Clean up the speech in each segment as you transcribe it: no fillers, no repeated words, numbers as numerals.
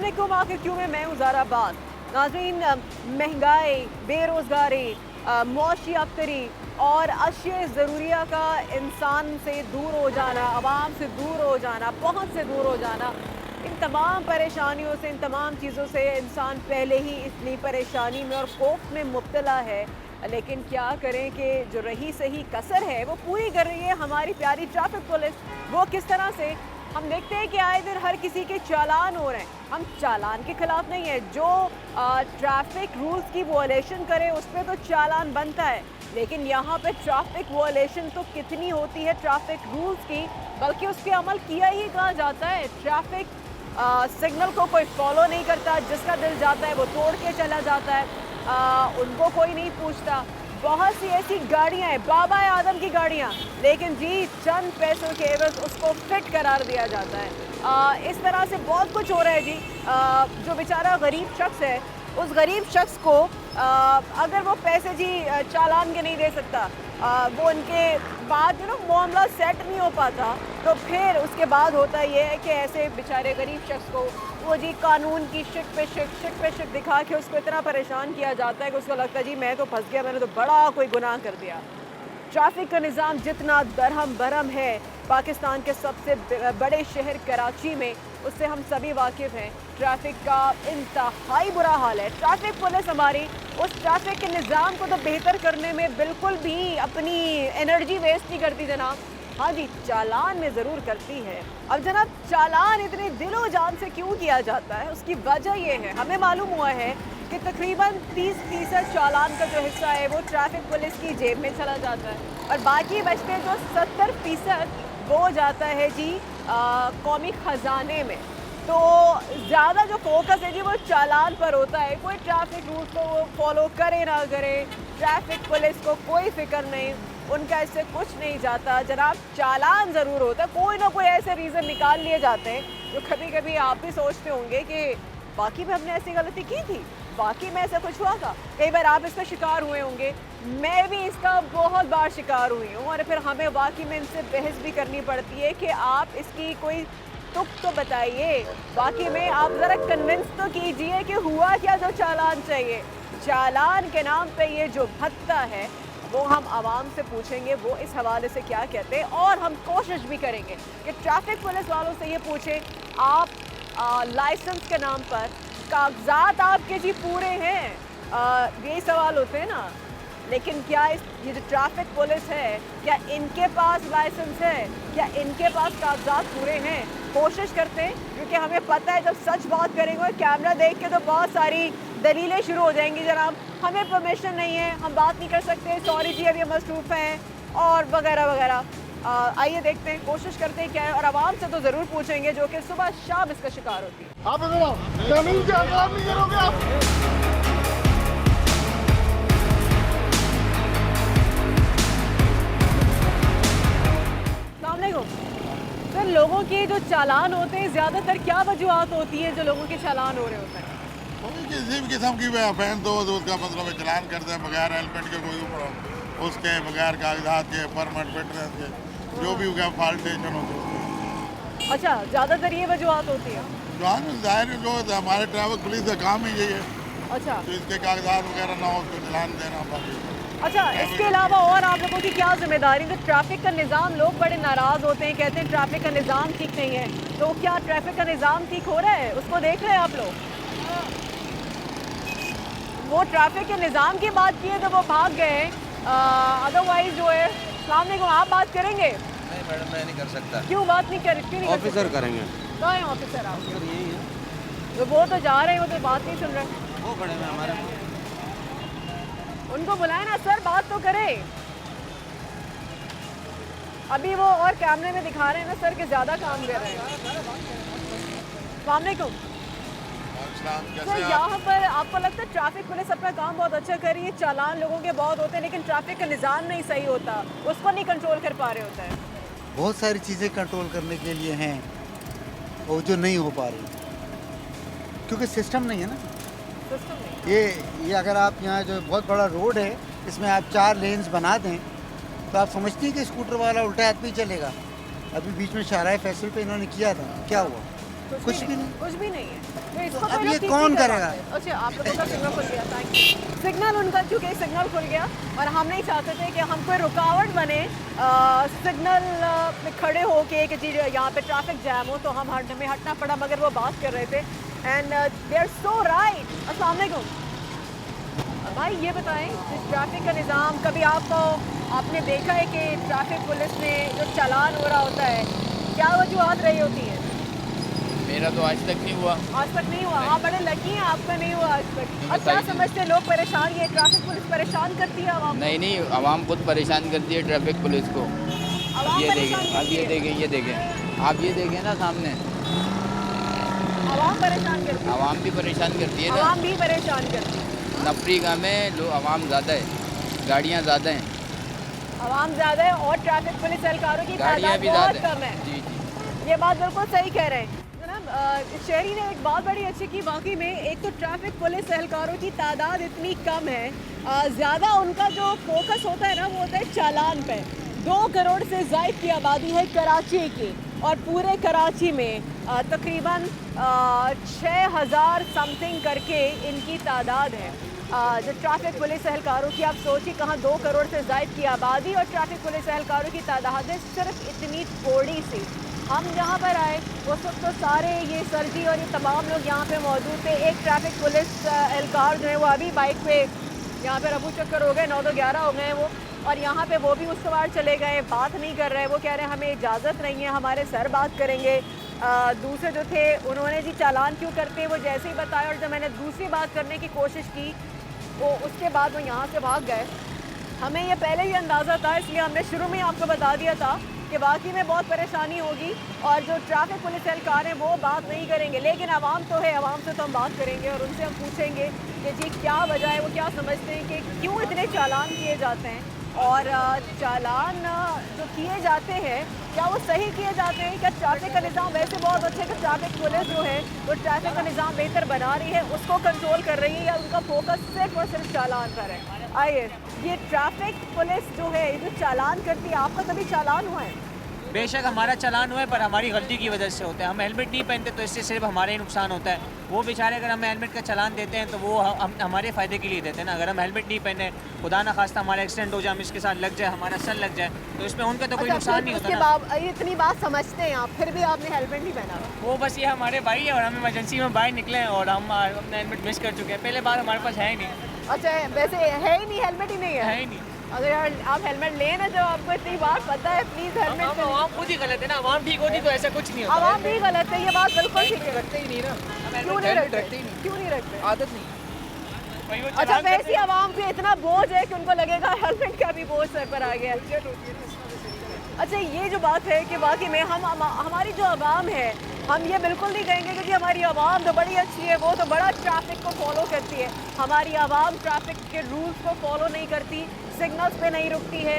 अस्सलामुअलैकुम, आखिर क्यों में मैं हूँ ज़ारा बात। नाज़रीन, महंगाई, बेरोज़गारी, मुआशी अबतरी और अशिया ज़रूरिया का इंसान से दूर हो जाना, आवाम से दूर हो जाना, पहुँच से दूर हो जाना, इन तमाम परेशानियों से, इन तमाम चीज़ों से इंसान पहले ही इतनी परेशानी में और खौफ में मुब्तला है। लेकिन क्या करें कि जो रही सही कसर है वो पूरी कर रही है हमारी प्यारी ट्रैफिक पुलिस। वो किस तरह से, हम देखते हैं कि आए दिन हर किसी के चालान हो रहे हैं। हम चालान के खिलाफ नहीं है, जो ट्रैफिक रूल्स की वॉयलेशन करे उस पर तो चालान बनता है, लेकिन यहाँ पे ट्रैफिक वॉयलेशन तो कितनी होती है ट्रैफिक रूल्स की, बल्कि उस पर अमल किया ही कहा जाता है। ट्रैफिक सिग्नल को कोई फॉलो नहीं करता, जिसका दिल जाता है वो तोड़ के चला जाता है, उनको कोई नहीं पूछता। बहुत सी ऐसी गाड़ियाँ हैं, बाबा आदम की गाड़ियाँ, लेकिन जी चंद पैसों के एवज उसको फिट करार दिया जाता है। इस तरह से बहुत कुछ हो रहा है जी। जो बेचारा गरीब शख्स है, उस गरीब शख्स को अगर वो पैसे जी चालान के नहीं दे सकता, वो उनके बाद मामला सेट नहीं हो पाता, तो फिर उसके बाद होता ये है कि ऐसे बेचारे गरीब शख्स को वो जी कानून की शिक पे शिक दिखा के उसको इतना परेशान किया जाता है कि उसको लगता है जी मैं तो फंस गया, मैंने तो बड़ा कोई गुनाह कर दिया। ट्रैफिक का निज़ाम जितना दरहम बरहम है पाकिस्तान के सबसे बड़े शहर कराची में, उससे हम सभी वाकिफ़ हैं। ट्रैफिक का इंतहाई बुरा हाल है। ट्रैफिक पुलिस हमारी उस ट्रैफिक के निज़ाम को तो बेहतर करने में बिल्कुल भी अपनी एनर्जी वेस्ट नहीं करती जनाब। हाँ जी, चालान में ज़रूर करती है। अब जनाब, चालान इतने दिलो जान से क्यों किया जाता है, उसकी वजह ये है, हमें मालूम हुआ है कि तकरीबन 30% चालान का जो हिस्सा है वो ट्रैफिक पुलिस की जेब में चला जाता है, और बाकी बचते जो 70% वो जाता है जी कौमी ख़जाने में। तो ज़्यादा जो फोकस है जी वो चालान पर होता है। कोई ट्रैफिक रूल्स को वो फॉलो करे ना करे, ट्रैफिक पुलिस को कोई फिक्र नहीं, उनका इससे कुछ नहीं जाता जनाब। चालान ज़रूर होता है, कोई ना कोई ऐसे रीज़न निकाल लिए जाते हैं जो कभी कभी आप भी सोचते होंगे कि बाकी में हमने ऐसी गलती की थी, बाकी में ऐसा कुछ हुआ था। कई बार आप इसका शिकार हुए होंगे, मैं भी इसका बहुत बार शिकार हुई हूँ, और फिर हमें वाकई में इनसे बहस भी करनी पड़ती है कि आप इसकी कोई तुक तो बताइए, बाकी में आप ज़रा कन्विंस तो कीजिए कि हुआ क्या जो चालान चाहिए। चालान के नाम पे ये जो भत्ता है वो हम आवाम से पूछेंगे वो इस हवाले से क्या कहते हैं, और हम कोशिश भी करेंगे कि ट्रैफिक पुलिस वालों से ये पूछें, आप लाइसेंस के नाम पर कागजात आपके जी पूरे हैं? यही सवाल होते हैं ना। लेकिन क्या ये जो ट्रैफिक पुलिस है, क्या इनके पास लाइसेंस है, क्या इनके पास कागजात पूरे हैं? कोशिश करते हैं, क्योंकि हमें पता है जब सच बात करेंगे और कैमरा देख के तो बहुत सारी दलीलें शुरू हो जाएंगी, जनाब हमें परमिशन नहीं है, हम बात नहीं कर सकते, सॉरी जी अभी हम मसरूफ़ हैं, और वगैरह वगैरह। आइए देखते हैं, कोशिश करते हैं क्या है, और आवाम से तो ज़रूर पूछेंगे जो कि सुबह शाम इसका शिकार होती है। आप इधर आओ, कानून के खिलाफ नहीं करोगे आप। सर, लोगों के जो चालान होते हैं ज़्यादातर क्या वजूहत होती है जो लोगों के चालान हो रहे होते हैं? किसी भी किस्म की ऑफेंस हो तो उसका मतलब चलान करते हैं बगैर हेलमेट के, कोई उसके बगैर कागजात के, परमिट फिटनेस के, जो भी उसका फॉल्टेशन होती है। अच्छा, ज़्यादातर ये वजूहत होती है। जाहिर जो हमारे ट्रैफिक पुलिस का काम ही यही है। अच्छा, तो इसके कागजात वगैरह ना हो उसको चलान देना। बाकी अच्छा, इसके अलावा और आप लोगों की क्या जिम्मेदारी? तो ट्रैफिक का निज़ाम, लोग बड़े नाराज़ होते हैं, कहते हैं ट्रैफिक का निज़ाम ठीक नहीं है, तो क्या ट्रैफिक का निज़ाम ठीक हो रहा है? उसको देख रहे हैं आप लोग? वो ट्रैफिक के निज़ाम की बात की है तो वो भाग गए, अदरवाइज जो है। अस्सलाम वालेकुम, आप बात करेंगे? नहीं मैडम, मैं नहीं कर सकता। क्यों बात नहीं कर, क्यों नहीं कर ऑफिसर सकते? करेंगे। कहाँ है ऑफिसर आप? ऑफिसर यही है, तो वो तो जा रहे हैं, वो तो बात नहीं सुन रहे। वो खड़े हैं हमारे। उनको बुलाए ना सर, बात तो करें। अभी वो और कैमरे में दिखा रहे हैं ना सर कि ज़्यादा काम कर रहे हैं। अस्सलाम वालेकुम सर, यहाँ पर आपको लगता है ट्रैफिक पुलिस अपना काम बहुत अच्छा कर रही है? चालान लोगों के बहुत होते हैं, लेकिन ट्रैफिक का निज़ाम नहीं सही होता, उसको नहीं कंट्रोल कर पा रहे होता है। बहुत सारी चीज़ें कंट्रोल करने के लिए हैं और जो नहीं हो पा रही, क्योंकि सिस्टम नहीं है ना। सिस्टम नहीं। ये अगर आप यहाँ जो बहुत बड़ा रोड है, इसमें आप 4 लेन्स बना दें तो आप समझती हैं कि स्कूटर वाला उल्टा हाथ पे ही चलेगा। अभी बीच में शाहराह फैसल पे इन्होंने किया था, क्या हुआ? कुछ भी नहीं। कुछ भी नहीं है। तो इसको अब तो ये लोग ठीक कौन नहीं करेगा? करवाते। अच्छा, आप लोगों का सिग्नल खुल गया, थैंक यू। सिग्नल उनका, चूँकि सिग्नल खुल गया और हम नहीं चाहते थे कि हम कोई रुकावट बने सिग्नल पे खड़े होके कि जी यहाँ पे ट्रैफिक जैम हो, तो हमें हटना पड़ा, मगर वो बात कर रहे थे and they are so right. अस्सलाम वालेकुम भाई, ये बताएं कि ट्रैफिक का निज़ाम कभी आपने देखा है कि ट्रैफिक पुलिस में जो चालान हो रहा होता है, क्या वजूहत रही होती है? मेरा तो आज तक नहीं हुआ। आज तक नहीं हुआ? आप बड़े लकी हैं, आपका नहीं हुआ आज तक। अब क्या बताइए। समझते हैं लोग परेशान, ये ट्रैफिक पुलिस परेशान करती है आवाम को? नहीं नहीं, आवाम खुद परेशान करती है ट्रैफिक पुलिस को। आवाम ये परेशान देखें, अब करती ये है। देखें, ये देखें, आप ये देखें ना सामने, आवाम परेशान करती है। आवाम भी परेशान करती है ना। आवाम भी परेशान करती है। अफ्रीका में लोग आवाम ज़्यादा है, गाड़ियाँ ज़्यादा हैं, आवाम ज़्यादा है और ट्रैफिक पुलिस एहलकारों की गाड़ियाँ तादाद भी बहुत ज़्यादा कम है। हैं। जी जी। ये बात बिल्कुल सही कह रहे हैं जनाब। शहरी ने एक बात बड़ी अच्छी की वाकई में। एक तो ट्रैफिक पुलिस एहलकारों की तादाद इतनी कम है, ज़्यादा उनका जो फोकस होता है ना, वो होता है चालान पे। 2 करोड़ से ज़ायद की आबादी है कराची की, और पूरे कराची में तकरीबन 6000 समथिंग करके इनकी तादाद है। जो ट्रैफिक पुलिस एहलकारों की, आप सोचिए कहाँ 2 करोड़ से ज़ायद की आबादी और ट्रैफिक पुलिस एहलकारों की तादाद है सिर्फ इतनी थोड़ी सी। हम यहाँ पर आए उस वक्त तो सारे ये सर जी और ये तमाम लोग यहाँ पे मौजूद थे। एक ट्रैफिक पुलिस एहलकार जो है वो अभी बाइक पे यहाँ पे रफू चक्कर हो गए, 9 तो 11 हो गए हैं वो, और यहाँ पे वो भी उस सवार चले गए, बात नहीं कर रहे। वो कह रहे हैं हमें इजाज़त नहीं है, हमारे सर बात करेंगे। दूसरे जो थे उन्होंने जी चालान क्यों करते हैं वो जैसे ही बताया, और जब मैंने दूसरी बात करने की कोशिश की वो उसके बाद वो यहाँ से भाग गए। हमें ये पहले ही अंदाज़ा था, इसलिए हमने शुरू में आपको बता दिया था कि वाकई में बहुत परेशानी होगी और जो ट्रैफिक पुलिस एहलकार हैं वो बात नहीं करेंगे। लेकिन आवाम तो है, आवाम से तो हम बात करेंगे और उनसे हम पूछेंगे कि जी क्या वजह है, वो क्या समझते हैं कि क्यों इतने चालान किए जाते हैं, और चालान जो किए जाते हैं क्या वो सही किए जाते हैं? क्या ट्रैफिक का निज़ाम वैसे बहुत अच्छा है कि ट्रैफिक पुलिस जो है वो ट्रैफिक का निज़ाम बेहतर बना रही है, उसको कंट्रोल कर रही है, या उनका फोकस सिर्फ और सिर्फ चालान पर है? आइए, ये ट्रैफिक पुलिस जो है जो चालान करती है, आपका कभी चालान हुआ है? बेशक हमारा चालान हुआ है, पर हमारी गलती की वजह से होता है। हम हेलमेट नहीं पहनते तो इससे सिर्फ हमारे ही नुकसान होता है। वो बेचारे अगर हमें हेलमेट का चालान देते हैं तो वो हमारे फ़ायदे के लिए देते हैं ना। अगर हम हेलमेट नहीं पहने, खुदा ना खास्ता हमारा एक्सीडेंट हो जाए, हम इसके साथ लग जाए, हमारा सर लग जाए, तो इसमें उनका तो कोई नुकसान नहीं होता ना। इतनी बात समझते हैं आप, फिर भी आपने हेलमेट नहीं पहना? वो बस ये हमारे भाई है और हम इमरजेंसी में बाहर निकले हैं और हम अपना हेलमेट मिस कर चुके हैं। पहले बार हमारे पास है ही नहीं। अच्छा, वैसे है ही नहीं, हेलमेट ही नहीं है? ही नहीं। अगर यार आप हेलमेट लें ना, जब आपको इतनी बात पता है, प्लीज़ हेलमेट पहनें। आवाम खुद ही गलत है ना, आवाम ठीक होती तो ऐसा कुछ नहीं होता। आवाम भी गलत है, ये बात बिल्कुल ठीक है। रखते ही नहीं ना, क्यों नहीं रखते? क्यों नहीं रखते? आदत नहीं। अच्छा, वैसी आवाम पे इतना बोझ है कि उनको लगेगा हेलमेट का भी बोझ सर पर आ गया है। अच्छा, ये जो बात है कि वाकई में हमारी जो आवाम है, हम ये बिल्कुल नहीं कहेंगे कि जी हमारी आवाम तो बड़ी अच्छी है, वो तो बड़ा ट्रैफिक को फॉलो करती है। हमारी आवाम ट्रैफिक के रूल्स को फॉलो नहीं करती, सिग्नल्स पे नहीं रुकती है,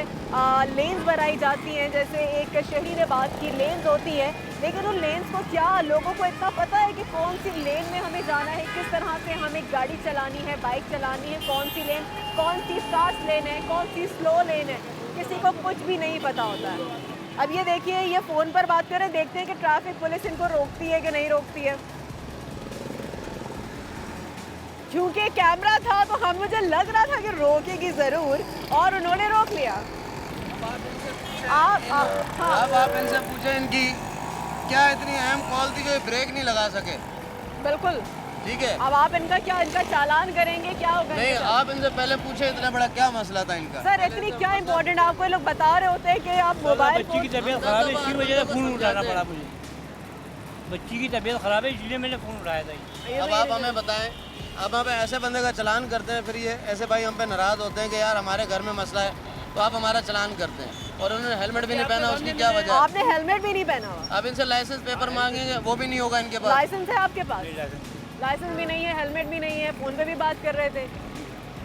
लेन्स बनाई जाती हैं। जैसे एक शहरी ने बात की, लेन्स होती है, लेकिन उन लेन्स को क्या लोगों को इतना पता है कि कौन सी लेन में हमें जाना है, किस तरह से हमें गाड़ी चलानी है, बाइक चलानी है, कौन सी लेन, कौन सी फास्ट लेन है, कौन सी स्लो लेन है, किसी को कुछ भी नहीं पता होता है। अब ये देखिए, ये फ़ोन पर बात कर रहे हैं, देखते हैं कि ट्रैफिक पुलिस इनको रोकती है कि नहीं रोकती है। क्योंकि कैमरा था तो हम मुझे लग रहा था कि रोकेगी ज़रूर, और उन्होंने रोक लिया। हाँ, अब आप इनसे पूछें इनकी क्या इतनी अहम कॉल थी जो ब्रेक नहीं लगा सके। बिल्कुल ठीक है, अब आप इनका चालान करेंगे, क्या होगा? नहीं आप इनसे पहले पूछे इतना बड़ा क्या मसला था इनका। सर इतनी क्या इम्पोर्टेंट, आपको लोग बता रहे होते हैं कि आप मोबाइल बच्ची की तबीयत ख़राब है, इसी वजह से फ़ोन उठाना पड़ा मुझे। बच्ची की तबीयत ख़राब है इसलिए मैंने फ़ोन उठाया था। अब आप हमें बताएं, अब हम ऐसे बंदे का चालान करते हैं, फिर ये ऐसे भाई हम पे नाराज़ होते हैं कि यार हमारे घर में मसला है, तो आप हमारा चालान करते हैं और उन्होंने हेलमेट भी नहीं पहना, उसकी क्या वजह है? आपने हेलमेट भी नहीं पहना हुआ। आप इनसे लाइसेंस पेपर मांगेंगे, वो भी नहीं होगा इनके पास। लाइसेंस है आपके पास? लाइसेंस भी नहीं है, हेलमेट भी नहीं है, फ़ोन पे भी बात कर रहे थे,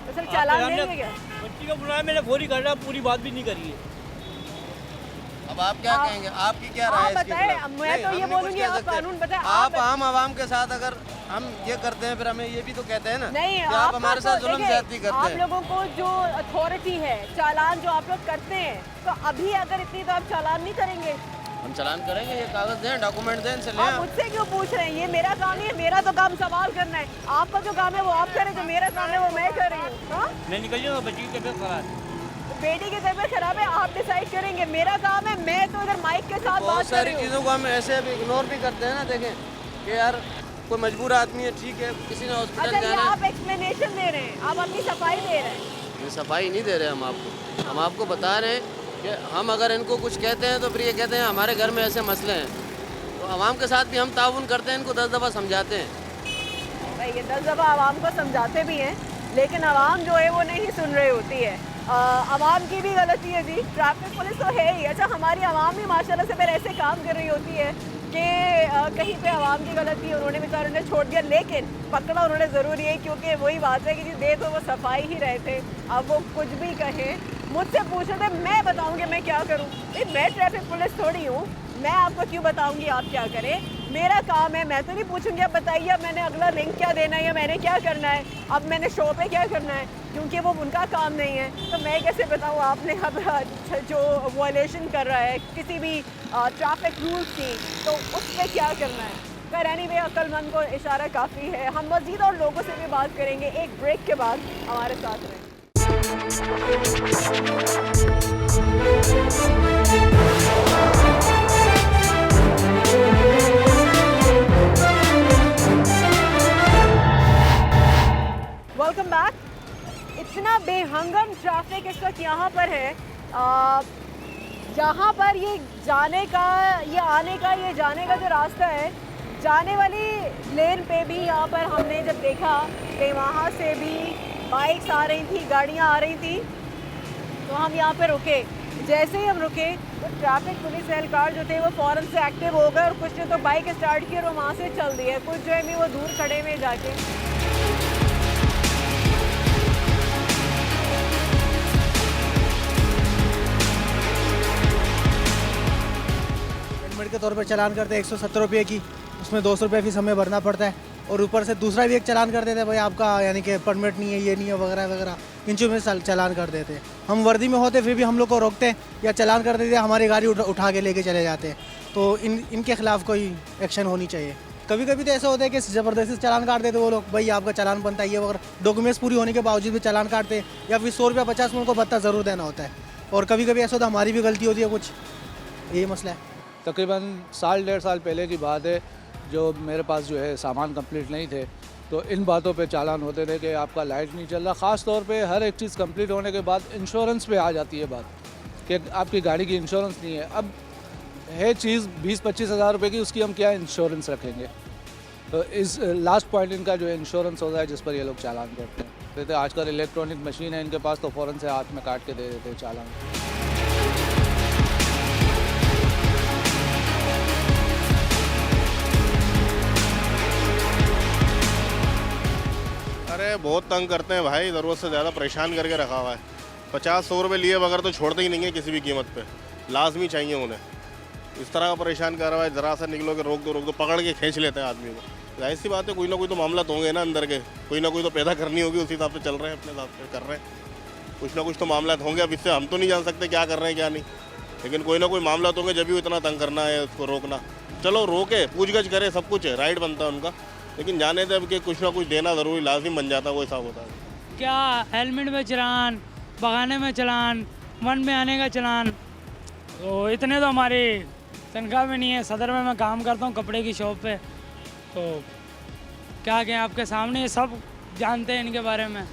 तो सर चालान देंगे क्या? बच्ची को बुलाया, मैंने फोन कर रहा, पूरी बात भी नहीं करी है। अब आप क्या कहेंगे, आपकी क्या राय है इसके बताएं, खिलाफ? मैं नहीं, तो हम ये नहीं कुछ बोलूंगी, कह आप सकते। कानून बताएं। आप आम आवाम के साथ अगर हम ये करते हैं फिर हमें ये भी तो कहते हैं ना नहीं, कि आप हमारे साथ जुल्म देखिए, ज्यादती करते आप हैं। लोगों को जो अथॉरिटी है, चालान जो आप लोग करते हैं, तो अभी अगर इतनी तो आप चालान नहीं करेंगे। हम चालान करेंगे, ये कागज़ दें, डॉक्यूमेंट दें, इनसे लें आप आप। मुझसे क्यों पूछ रहे हैं? ये मेरा काम नहीं है, मेरा तो काम सवाल करना है। आपका जो काम है वो आप करें, जो मेरा काम है वो मैं कर रही हूँ। हाँ, मैं निकल जाऊँगा, बच्ची की तबीयत खराब है। बेटी की तबीयत खराब है, आप डिसाइड करेंगे। मेरा काम है, मैं तो इधर माइक के साथ बहुत बात कर सारी रही हूँ। चीज़ों को हम ऐसे भी इग्नोर भी करते हैं ना। देखें कि यार कोई मजबूर आदमी है, ठीक है, किसी ने हॉस्पिटल अच्छा, ये जाना है। आप एक्सप्लेनेशन दे रहे हैं, आप अपनी सफाई दे रहे हैं। ये सफाई नहीं दे रहे हम आपको बता रहे हैं कि हम अगर इनको कुछ कहते हैं तो फिर ये कहते हैं हमारे घर में ऐसे मसले हैं। तो आवाम के साथ भी हम ताउन करते हैं, इनको 10 दफ़ा समझाते हैं। भाई, ये 10 दफ़ा आवाम को समझाते भी हैं, लेकिन आवाम जो है वो नहीं सुन रही होती है। आवाम की भी गलती है जी, ट्रैफिक पुलिस तो है ही। अच्छा, हमारी आवाम भी माशाल्लाह से फिर ऐसे काम कर रही होती है कि कहीं पे आवाम की गलती है, उन्होंने बेचारों ने छोड़ दिया, लेकिन पकड़ा उन्होंने ज़रूरी है, क्योंकि वही बात है कि जी दे तो वो सफाई ही रहे थे। अब वो कुछ भी कहें, मुझसे पूछ रहे थे, मैं बताऊँगी मैं क्या करूँ? मैं ट्रैफिक पुलिस थोड़ी हूँ, मैं आपको क्यों बताऊँगी आप क्या करें? मेरा काम है, मैं तो नहीं पूछूंगी अब बताइए अब मैंने अगला लिंक क्या देना है या मैंने क्या करना है, अब मैंने शो पे क्या करना है, क्योंकि वो उनका काम नहीं है। तो मैं कैसे बताऊँ आपने अब जो वायलेशन कर रहा है किसी भी ट्रैफिक रूल्स की, तो उस पर क्या करना है? खैर एनीवे, अक्लमंद को इशारा काफ़ी है। हम मज़ीद और लोगों से भी बात करेंगे एक ब्रेक के बाद। हमारे साथ रहें। Welcome back. इतना बेहंगम ट्रैफिक इस वक्त यहाँ पर है, जहाँ पर ये जाने का, ये आने का, ये जाने का जो रास्ता है, जाने वाली लेन पे भी यहाँ पर हमने जब देखा कि वहाँ से भी बाइक्स आ रही थी, गाड़ियाँ आ रही थी, तो हम यहाँ पे रुके। जैसे ही हम रुके तो ट्रैफिक पुलिस एहलकार जो थे वो फ़ौरन से एक्टिव हो गए और कुछ ने तो बाइक स्टार्ट की और वो वहाँ से चल दिए, कुछ जो है भी वो दूर खड़े में जाके। हेलमेट के तौर पर चालान करते हैं 170 रुपये की, उसमें 200 रुपये फीस हमें भरना पड़ता है, और ऊपर से दूसरा भी एक चालान कर देते हैं, भाई आपका यानी कि परमिट नहीं है, ये नहीं है, वगैरह वगैरह, इन चीज़ों में चालान कर देते हैं। हम वर्दी में होते फिर भी हम लोग को रोकते हैं या चालान कर देते हैं, हमारी गाड़ी उठा के लेके चले जाते हैं। तो इनके खिलाफ़ कोई एक्शन होनी चाहिए। कभी कभी तो ऐसा होता है कि ज़बरदस्ती चालान काट देते वो लोग, भाई आपका चालान बनता है ये वगैरह, डॉक्यूमेंट्स पूरी होने के बावजूद भी चालान काटते हैं, या फिर 100 रुपया 50 में उनको भत्ता ज़रूर देना होता है। और कभी कभी ऐसा होता है हमारी भी गलती होती है कुछ, यही मसला है। तकरीबन साल 1.5 साल पहले की बात है, जो मेरे पास जो है सामान कंप्लीट नहीं थे, तो इन बातों पे चालान होते थे कि आपका लाइट नहीं चल रहा। ख़ास तौर पे हर एक चीज़ कंप्लीट होने के बाद इंश्योरेंस पे आ जाती है बात कि आपकी गाड़ी की इंश्योरेंस नहीं है। अब है चीज़ 20-25 हज़ार रुपये की, उसकी हम क्या इंश्योरेंस रखेंगे? तो इस लास्ट पॉइंट इनका जो है इंश्योरेंस होता है, जिस पर ये लोग चालान करते हैं। कहते आजकल इलेक्ट्रॉनिक मशीन है इनके पास, तो फ़ौरन से हाथ में काट के दे देते हैं चालान। अरे बहुत तंग करते हैं भाई, ज़रूरत से ज़्यादा परेशान करके रखा हुआ है। 50-100 रुपये लिए बगैर तो छोड़ते ही नहीं है किसी भी कीमत पे, लाजमी चाहिए उन्हें। इस तरह का परेशान कर रहा है, ज़रा सा निकलो कि रोक दो, पकड़ के खींच लेते हैं आदमी को। जाहिर सी बात है, कोई ना कोई तो मामला तो होंगे ना अंदर के, कोई ना कोई तो पैदा करनी होगी, उसी हिसाब से चल रहे हैं, अपने हिसाब से कर रहे हैं। कुछ ना कुछ तो मामला होंगे। अब इससे हम तो नहीं जान सकते क्या कर रहे हैं क्या नहीं, लेकिन कोई ना कोई मामला तो होंगे, जब भी इतना तंग करना है उसको रोकना। चलो रोके, पूछगछ करे, सब कुछ है, राइट बनता है उनका, लेकिन जाने तब कि कुछ ना कुछ देना ज़रूरी लाजिम बन जाता है, वो हिसाब होता है। क्या हेलमेट में चलान, भगाने में चलान, वन में आने का चलान, तो इतने तो हमारी तनख्वाह में नहीं है। सदर में मैं काम करता हूँ कपड़े की शॉप पे, तो क्या कहें आपके सामने, सब जानते हैं इनके बारे में।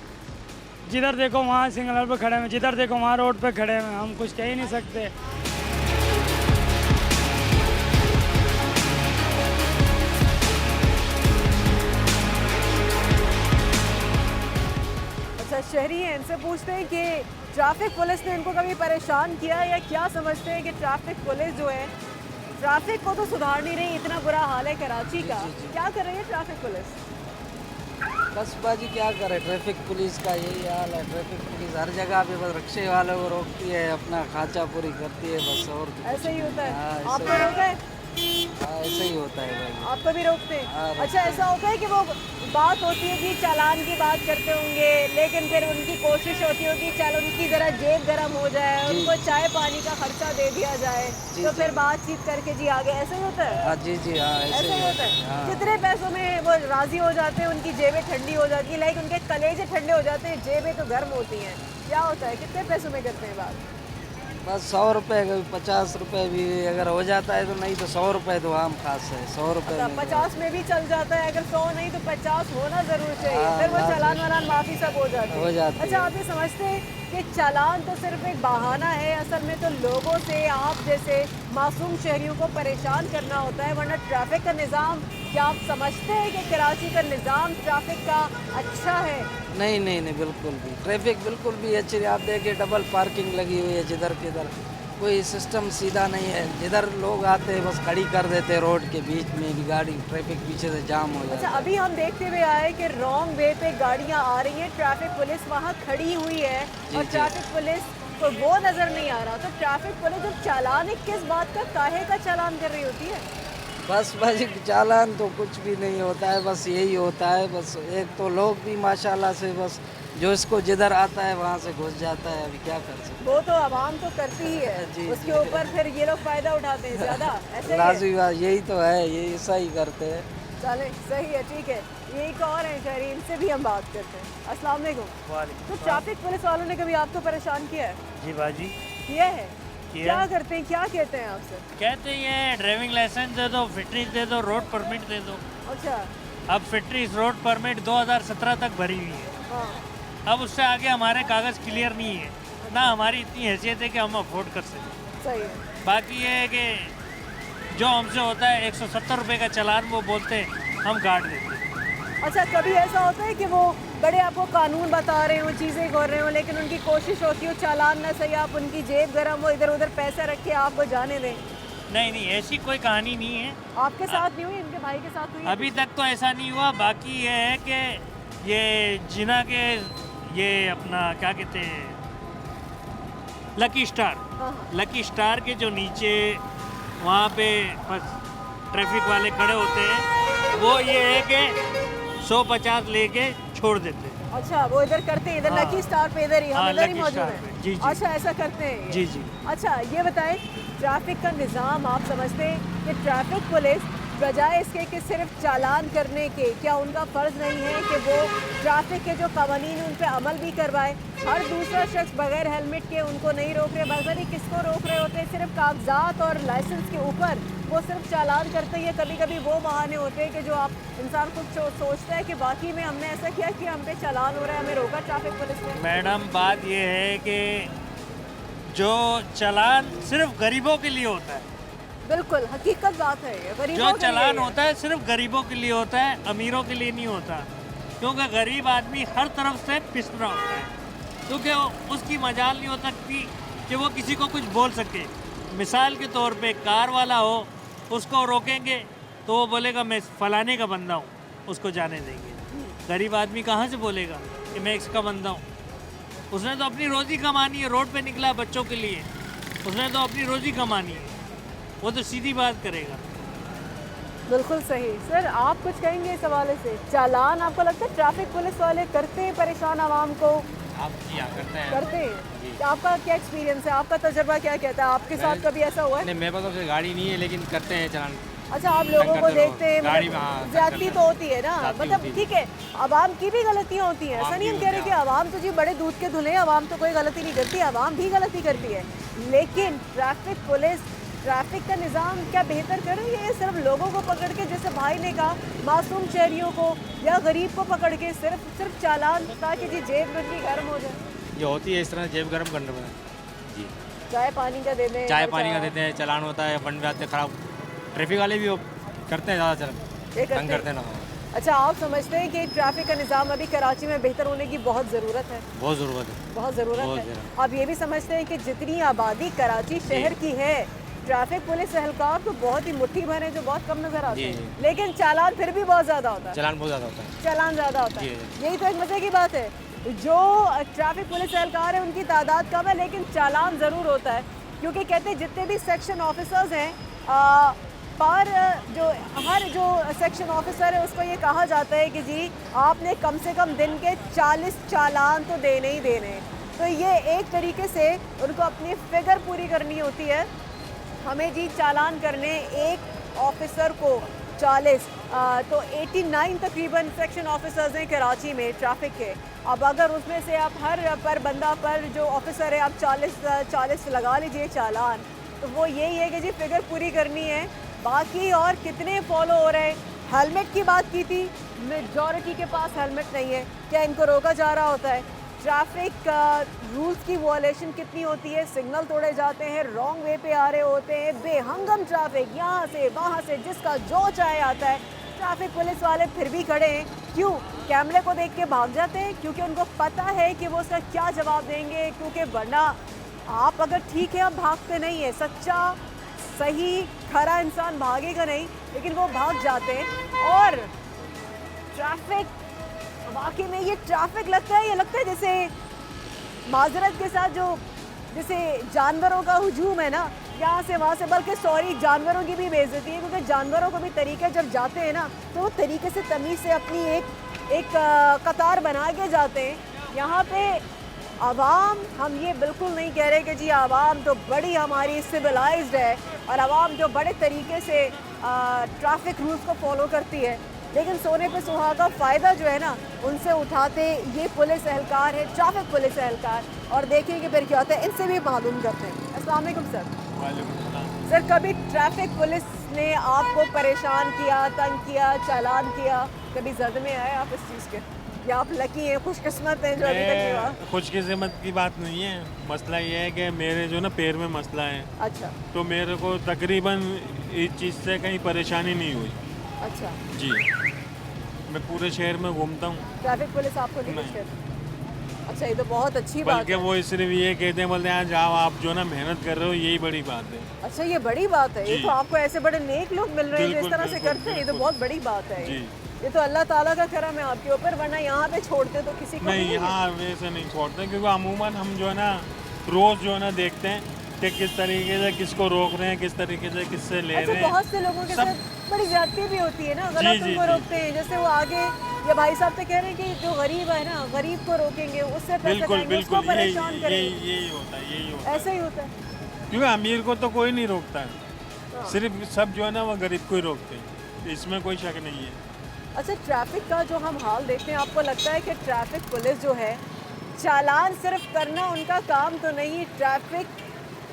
जिधर देखो वहाँ सिग्नल पे खड़े हैं, जिधर देखो वहाँ रोड पे खड़े हैं, हम कुछ कह ही नहीं सकते। अच्छा, शहरी हैं, इनसे पूछते हैं कि ट्रैफिक पुलिस ने इनको कभी परेशान किया, या क्या समझते हैं कि ट्रैफिक पुलिस जो है ट्रैफिक को तो सुधार नहीं रही, इतना बुरा हाल है कराची का। क्या कर रही है ट्रैफिक पुलिस? बस बाजी क्या करे, ट्रैफिक पुलिस का यही हाल है। ट्रैफिक पुलिस हर जगह पे बस रिक्शे वालों को रोकती है, अपना खाचा पूरी करती है, बस। और ऐसे ही होता है। हाँ, आपको रोका है? ऐसे ही होता है भाई, आपको भी रोकते हैं? हाँ, अच्छा, ऐसा होता है कि वो बात होती है कि चालान की बात करते होंगे, लेकिन फिर उनकी कोशिश होती होगी चल उनकी ज़रा जेब गर्म हो जाए, उनको चाय पानी का खर्चा दे दिया जाए, तो फिर बातचीत करके जी आगे, ऐसे ही होता है। हाँ जी जी हाँ ऐसे ही होता है। हाँ। कितने पैसों में वो राजी हो जाते हैं, उनकी जेबें ठंडी हो जाती है, लाइक उनके कलेजे ठंडे हो जाते हैं, जेबें तो गर्म होती हैं। क्या होता है, कितने पैसों में करते हैं बात? बस 100 रुपये, कभी 50 रुपये भी अगर हो जाता है तो, नहीं तो 100 रुपये तो आम खास है। 100 रुपये अच्छा, 50 में भी चल जाता है, अगर 100 नहीं तो 50 होना ज़रूर चाहिए, हाँ, फिर वो लास्ट चालान वालान माफ़ी सब हो जाते हैं। हो जाती अच्छा, है। आप ये समझते हैं कि चालान तो सिर्फ एक बहाना है, असल में तो लोगों से आप जैसे मासूम शहरियों को परेशान करना होता है, वरना ट्रैफिक का निज़ाम, क्या आप समझते हैं कि कराची का निज़ाम ट्रैफिक का अच्छा है? नहीं नहीं नहीं, बिल्कुल भी ट्रैफिक बिल्कुल भी अच्छी नहीं। आप देखिए डबल पार्किंग लगी हुई है जिधर किधर, कोई सिस्टम सीधा नहीं है। जिधर लोग आते हैं बस खड़ी कर देते हैं रोड के बीच में भी गाड़ी, ट्रैफिक पीछे से जाम हो जाता अच्छा, है। अभी हम देखते हुए आए कि रॉन्ग वे पे गाड़ियाँ आ रही हैं, ट्रैफिक पुलिस वहाँ खड़ी हुई है और जी। ट्रैफिक पुलिस को वो नज़र नहीं आ रहा, तो ट्रैफिक पुलिस जब चालान है किस बात का, काहे का चालान कर रही होती है? बस भाई चालान तो कुछ भी नहीं होता है, बस यही होता है। बस एक तो लोग भी माशाल्लाह से बस जो इसको जिधर आता है वहाँ से घुस जाता है। अभी क्या कर सकते वो तो आवाम तो करती ही है, जी, उसके जी। ऊपर फिर ये लोग फ़ायदा उठाते हैं ज़्यादा, ऐसे ही है? लाजमी बात यही तो है, ये ऐसा ही करते हैं। चले, सही है, ठीक है। ये एक और है शहरी, इनसे भी हम बात करते हैं। अस्सलाम वालेकुम। तो ट्रैफिक पुलिस वालों ने कभी आपको परेशान किया है? जी बाजी किया है? किया। क्या करते हैं, क्या कहते हैं आपसे? कहते हैं ड्राइविंग लाइसेंस दे दो, फिटनेस दे दो, रोड परमिट दे दो। अच्छा। अब फिटनेस रोड परमिट 2017 तक भरी हुई है, हाँ। अब उससे आगे हमारे कागज़ क्लियर नहीं है, ना हमारी इतनी हैसियत है कि हम अफोर्ड कर सकें। सही है। बाकी ये है कि जो हमसे होता है 170 रुपये का चालान वो बोलते हैं, हम काट देते हैं। अच्छा, कभी ऐसा होता है कि वो बड़े आपको कानून बता रहे हो, चीज़ें कर रहे हो, लेकिन उनकी कोशिश होती हो चालान ना सही, आप उनकी जेब गर्म हो, इधर उधर पैसे रख के आपको जाने दें? नहीं नहीं, ऐसी कोई कहानी नहीं है। आपके साथ नहीं हुई, इनके भाई के साथ हुई है? अभी तक तो ऐसा नहीं हुआ। बाकी ये है कि ये जिना के ये अपना क्या कहते हैं लकी स्टार, लकी स्टार के जो नीचे वहाँ पे बस ट्रैफिक वाले खड़े होते हैं, वो ये है कि 150 लेके छोड़ देते हैं। अच्छा, वो इधर करते हैं, इधर हाँ। लकी स्टार पे इधर ही, हम हाँ, इधर ही लकी मौजूद स्टार हैं। पे, जी, जी। अच्छा, ऐसा करते हैं ये? जी जी। अच्छा, ये बताएं, ट्रैफिक का निज़ाम आप समझते हैं कि ट्रैफिक पुलिस बजाय इसके कि सिर्फ चालान करने के, क्या उनका फ़र्ज़ नहीं है कि वो ट्रैफिक के जो कवानीन हैं उन पर अमल भी करवाए? हर दूसरा शख्स बगैर हेलमेट के उनको नहीं रोक रहे, बगैर ही किसको रोक रहे होते हैं, सिर्फ कागजात और लाइसेंस के ऊपर वो सिर्फ चालान करते हैं। कभी कभी वो बहाने होते हैं कि जो आप इंसान कुछ सोचता है कि वाकई में हमने ऐसा किया कि हम पे चालान हो रहा है, हमें रोका ट्रैफिक पुलिस ने। मैडम, बात ये है कि जो चालान सिर्फ गरीबों के लिए होता है, बिल्कुल हकीकत बात है ये, गरीबों जो के चालान लिए। होता है सिर्फ गरीबों के लिए होता है, अमीरों के लिए नहीं होता। क्योंकि गरीब आदमी हर तरफ से पिस रहा होता है, क्योंकि उसकी मजाल नहीं हो सकती कि वो किसी को कुछ बोल सके। मिसाल के तौर पे कार वाला हो, उसको रोकेंगे तो वो बोलेगा मैं फलाने का बंदा हूँ, उसको जाने देंगे। गरीब आदमी कहाँ से बोलेगा कि मैं इसका बंदा हूँ? उसने तो अपनी रोज़ी कमानी है, रोड पे निकला है बच्चों के लिए, उसने तो अपनी रोज़ी कमानी है, वो तो सीधी बात करेगा। बिल्कुल सही। सर, आप कुछ कहेंगे इस हवाले से? चालान आपको लगता है ट्रैफिक पुलिस वाले करते हैं परेशान आवाम को? आप जी हाँ करते हैं। करते हैं। आपका क्या एक्सपीरियंस है, आपका तजर्बा क्या कहता है, आपके साथ कभी ऐसा हुआ है? नहीं, मेरे पास तो गाड़ी नहीं है, लेकिन करते हैं चालान। अच्छा, आप लोगों को देखते हैं, गाड़ी में, मतलब हाँ, ज्यादती तो होती है ना, ज्यादती मतलब होती है। ठीक है, आवाम की भी गलतियाँ होती हैं, ऐसा नहीं हम कह रहे कि आवाम तो जी बड़े दूध के धुले, आवाम तो कोई गलती नहीं करती, आवाम भी गलती करती है, लेकिन ट्रैफिक पुलिस ट्रैफिक का निज़ाम क्या बेहतर कर रही है? सिर्फ लोगों को पकड़ के, जैसे भाई ने कहा, मासूम शहरियों को या गरीब को पकड़ के सिर्फ चालान, ताकि जी जेब उनकी गर्म हो जाए। ये होती है इस तरह जेब गर्म करने में जी। चाय पानी का दे दें, चाय पानी का देते हैं, चालान होता है, फंड में आते हैं खराब। ट्रैफिक वाले भी करते हैं ज़्यादा ये तंग करते करते हैं हैं। ना। अच्छा, आप समझते हैं कि ट्रैफिक का निज़ाम अभी कराची में बेहतर होने की बहुत ज़रूरत है? बहुत ज़रूरत है, बहुत ज़रूरत बहुत है। ज़रूरत। आप ये भी समझते हैं कि जितनी आबादी कराची शहर की है, ट्रैफिक पुलिस एहलकार तो बहुत ही मुट्ठी भर है, जो बहुत कम नजर आते हैं, लेकिन चालान फिर भी बहुत ज़्यादा होता है। चालान बहुत ज़्यादा होता है। चालान ज़्यादा होता है, यही तो एक मज़े की बात है। जो ट्रैफिक पुलिस एहलकार है उनकी तादाद कम है, लेकिन चालान ज़रूर होता है, क्योंकि कहते हैं जितने भी सेक्शन ऑफिसर्स हैं पर जो हर जो सेक्शन ऑफिसर है उसको ये कहा जाता है कि जी आपने कम से कम दिन के 40 चालान तो देने ही देने हैं। तो ये एक तरीके से उनको अपनी फिगर पूरी करनी होती है। हमें जी चालान करने एक ऑफिसर को 40 तो 89 तकरीबन सेक्शन ऑफिसर्स हैं कराची में ट्रैफिक के। अब अगर उसमें से आप हर पर बंदा पर जो ऑफिसर है आप 40 लगा लीजिए चालान, तो वो यही है कि जी फिगर पूरी करनी है। बाकी और कितने फॉलो हो रहे हैं। हेलमेट की बात की थी, मेजॉरिटी के पास हेलमेट नहीं है, क्या इनको रोका जा रहा होता है? ट्रैफिक रूल्स की वॉलेशन कितनी होती है, सिग्नल तोड़े जाते हैं, रॉन्ग वे पे आ रहे होते हैं, बेहंगम ट्रैफिक यहाँ से वहाँ से जिसका जो चाहे आता है। ट्रैफिक पुलिस वाले फिर भी खड़े हैं, क्यों? कैमरे को देख के भाग जाते हैं क्योंकि उनको पता है कि वो उसका क्या जवाब देंगे, क्योंकि वरना आप अगर ठीक है आप भागते नहीं है, सच्चा सही खरा इंसान भागेगा नहीं, लेकिन वो भाग जाते हैं। और ट्रैफिक वाकई में ये ट्रैफिक लगता है, ये लगता है जैसे माजरत के साथ जो जैसे जानवरों का हुजूम है ना, यहाँ से वहाँ से, बल्कि सॉरी जानवरों की भी बेइज्जती है, क्योंकि जानवरों को भी तरीके जब जाते हैं ना तो वो तरीके से तमीज़ से अपनी एक कतार बना के जाते हैं। यहाँ पे आवाम, हम ये बिल्कुल नहीं कह रहे कि जी आवाम तो बड़ी हमारी सिविलाइज्ड है और आवाम जो बड़े तरीके से ट्रैफिक रूल्स को फॉलो करती है, लेकिन सोने पे सुहागा फ़ायदा जो है ना उनसे उठाते ये पुलिस एहलकार है, ट्रैफिक पुलिस एहलकार। और देखिए कि फिर क्या होता है, इनसे भी मालूम करते हैं। अस्सलाम वालेकुम सर। सर, कभी ट्रैफिक पुलिस ने आपको परेशान किया, तंग किया, चालान किया, कभी जद में आए आप इस चीज़ के, या आप लकी हैं, खुशकिस्मत हैं जो अभी तक नहीं हुआ? खुशकिस्मत की बात नहीं है, मसला ये है कि मेरे जो ना पैर में मसला है। अच्छा। तो मेरे को तकरीबन इस चीज़ से कहीं परेशानी नहीं हुई। अच्छा जी, मैं पूरे शहर में घूमता हूँ। ट्रैफिक पुलिस आपको नहीं कुछ कहती? अच्छा, ये तो बहुत अच्छी बात बल्कि वो सिर्फ ये कहते हैं, बोलते हैं जाओ आप जो ना मेहनत कर रहे हो, यही बड़ी बात है। अच्छा, ये बड़ी बात है। ये तो आपको ऐसे बड़े नेक लोग मिल रहे हैं जो इस तरह से करते हैं, ये तो बहुत बड़ी बात है। ये तो अल्लाह ताला का करम है आपके ऊपर, वरना यहाँ पे छोड़ते तो किसी को नहीं, यहाँ वैसे नहीं छोड़ते, क्योंकि अमूमन हम जो है ना रोज़ जो है ना देखते हैं कि किस तरीके से किसको रोक रहे हैं, किस तरीके से किससे ले रहे हैं। बहुत से लोगों के साथ बड़ी ज्यादती भी होती है ना, गलत उनको रोकते हैं। जैसे वो आगे ये भाई साहब तो कह रहे हैं कि जो गरीब है ना, गरीब को रोकेंगे, उससे पैसे खाएंगे, उसको परेशान करेंगे। यही होता है, यही होता है। ऐसा ही होता है, क्योंकि अमीर को तो कोई नहीं रोकता है, सिर्फ सब जो है ना वो गरीब को ही रोकते हैं, इसमें कोई शक नहीं है। अच्छा, ट्रैफिक का जो हम हाल देखते हैं, आपको लगता है कि ट्रैफिक पुलिस जो है चालान सिर्फ करना उनका काम तो नहीं, ट्रैफिक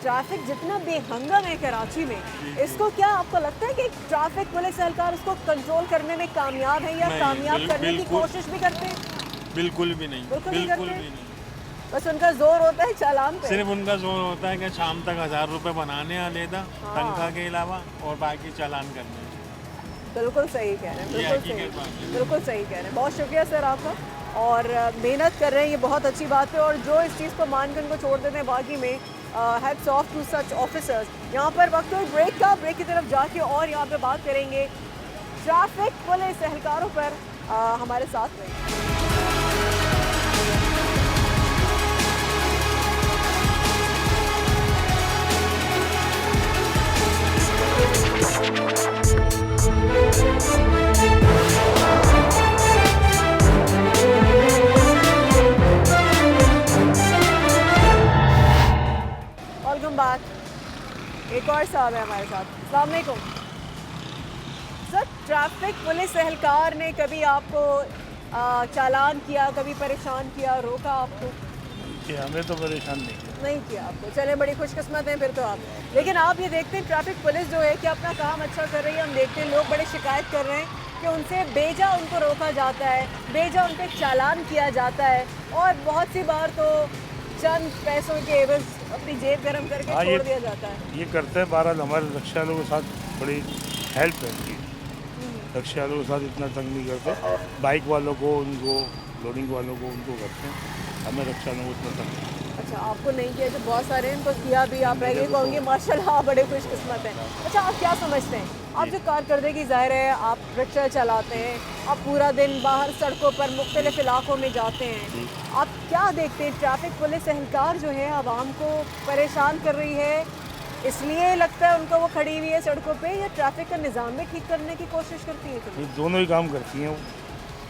जितना बेहंगम है कराची में, इसको क्या आपको लगता है कि ट्रैफिक पुलिस एहलकार उसको कंट्रोल करने में कामयाब है या कामयाब करने की कोशिश भी करते हैं? बिल्कुल भी नहीं, बिल्कुल भी नहीं। बस उनका जोर होता है चालान पे। सिर्फ उनका जोर होता है कि शाम तक 1000 रुपये बनाने आलेदा तनख्वाह के अलावा, और बाकी चालान करने। बिल्कुल सही कह रहे हैं, बिल्कुल सही कह रहे हैं। बहुत शुक्रिया सर आपका, और मेहनत कर रहे हैं, ये बहुत अच्छी बात है। और जो इस चीज़ को मान कर उनको छोड़ देते हैं, बाकी में hats off to such officers. यहाँ पर वक्त है ब्रेक की तरफ जाके और यहाँ पे बात करेंगे ट्रैफिक पुलिस एहलकारों पर। हमारे साथ रहिए। Welcome back. एक और साहब है हमारे साथ। अस्सलाम वालेकुम सर, ट्रैफिक पुलिस एहलकार ने कभी आपको चालान किया, कभी परेशान किया, रोका आपको? हमें तो परेशान नहीं किया आपको, चले बड़ी खुशकिस्मत हैं फिर तो आप। लेकिन आप ये देखते हैं ट्रैफिक पुलिस जो है कि अपना काम अच्छा कर रही है, हम देखते हैं लोग बड़े शिकायत कर रहे हैं कि उनसे बेजा उनको रोका जाता है, बेजा उन पर चालान किया जाता है, और बहुत सी बार तो चंद पैसों के एवज अपनी जेब गर्म करके छोड़ दिया जाता है। ये करते हैं। बहरहाल हमारे रक्षा वालों के साथ बड़ी हेल्प है इनकी, रक्षा वालों के साथ इतना तंग नहीं करते। बाइक वालों को, उनको लोडिंग वालों को उनको करते हैं, हमें रक्षा वालों को इतना तंग नहीं। अच्छा, आपको नहीं किया, जो बहुत सारे हैं इनको किया भी, आप रहेंगे कहोगे माशाल्लाह आप बड़े खुशकिस्मत हैं। अच्छा, आप क्या समझते हैं, आप जो कारकर्दगी ज़ाहिर है, आप रिक्शा चलाते हैं, आप पूरा दिन बाहर सड़कों पर मुख्तलिफ इलाकों में जाते हैं, आप क्या देखते हैं ट्रैफिक पुलिस एहलकार जो है आवाम को परेशान कर रही है इसलिए लगता है उनको वो खड़ी हुई है सड़कों पे, या ट्रैफिक का निज़ाम में ठीक करने की कोशिश करती है ये दोनों ही काम करती हैं वो।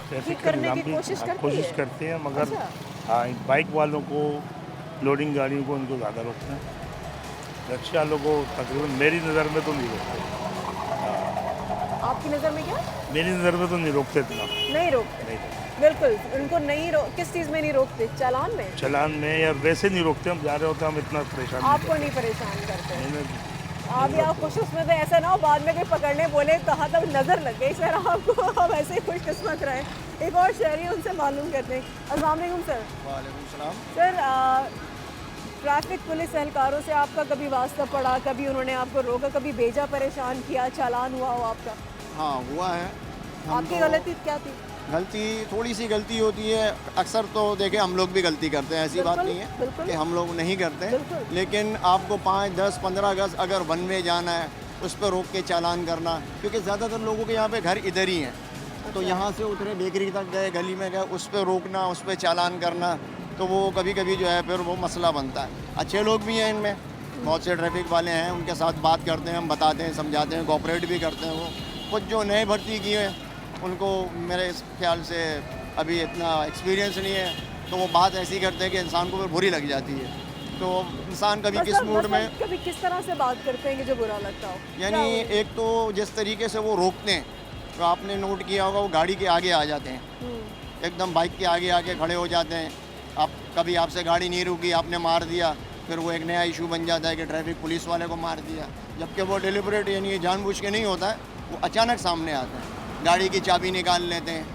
ट्रैफिक ठीक का करने निज़ाम की भी कोशिश करती कोशिश है? करते हैं, मगर अच्छा। हाँ बाइक वालों को, लोडिंग गाड़ियों को उनको ज़्यादा रोकते हैं। रिक्शा वालों को तकरीबन मेरी नज़र में तो नहीं रोकते। आपकी नज़र में क्या? मेरी नज़र में तो नहीं रोकते इतना। नहीं रोकते, नहीं रोकते। बिल्कुल उनको नहीं किस चीज़ में नहीं रोकते? चालान में? चलान में या वैसे नहीं रोकते, हम जा रहे होते हैं, हम इतना परेशान आपको नहीं परेशान करते? नहीं आप या खुशकिस्मत है, ऐसा ना हो बाद में कोई पकड़ने बोले कहाँ तक नज़र लग गई सर आपको। हम ऐसे ही खुशकिस्मत रहे। एक और शहरी है, उनसे मालूम करते हैं। अस्सलाम वालेकुम सर। वालेकुम सलाम। सर ट्रैफिक पुलिस एहलकारों से आपका कभी वास्ता पड़ा, कभी उन्होंने आपको रोका, कभी भेजा, परेशान किया, चालान हुआ हो आपका? हाँ हुआ है। आपकी गलती क्या थी? गलती थोड़ी सी गलती होती है, अक्सर तो देखे हम लोग भी गलती करते हैं, ऐसी बात नहीं है कि हम लोग नहीं करते, लेकिन आपको 5, 10, 15 गज अगर वन वे जाना है उस पर रोक के चालान करना, क्योंकि ज़्यादातर लोगों के यहाँ पे घर इधर ही हैं, तो यहाँ से उतरे बेकरी तक गए, गली में गए, उस पर रोकना, उस पर चालान करना, तो वो कभी कभी जो है फिर वो मसला बनता है। अच्छे लोग भी हैं इनमें, बहुत से ट्रैफिक वाले हैं, उनके साथ बात करते हैं, हम बताते हैं, समझाते हैं, कोऑपरेट भी करते हैं। वो कुछ जो नए भर्ती किए हैं उनको मेरे ख्याल से अभी इतना एक्सपीरियंस नहीं है, तो वो बात ऐसी करते हैं कि इंसान को फिर बुरी लग जाती है। तो इंसान कभी किस मूड में, कभी किस तरह से बात करते हैं कि जो बुरा लगता हो? यानी एक तो जिस तरीके से वो रोकते हैं, तो आपने नोट किया होगा, वो गाड़ी के आगे आ जाते हैं, एकदम बाइक के आगे आके खड़े हो जाते हैं। आप कभी आपसे गाड़ी नहीं रुकी, आपने मार दिया, फिर वो एक नया इशू बन जाता है कि ट्रैफिक पुलिस वाले को मार दिया, जबकि वो डिलिबरेट यानी जानबूझ के नहीं होता है, वो अचानक सामने आता है। गाड़ी की चाबी निकाल लेते हैं,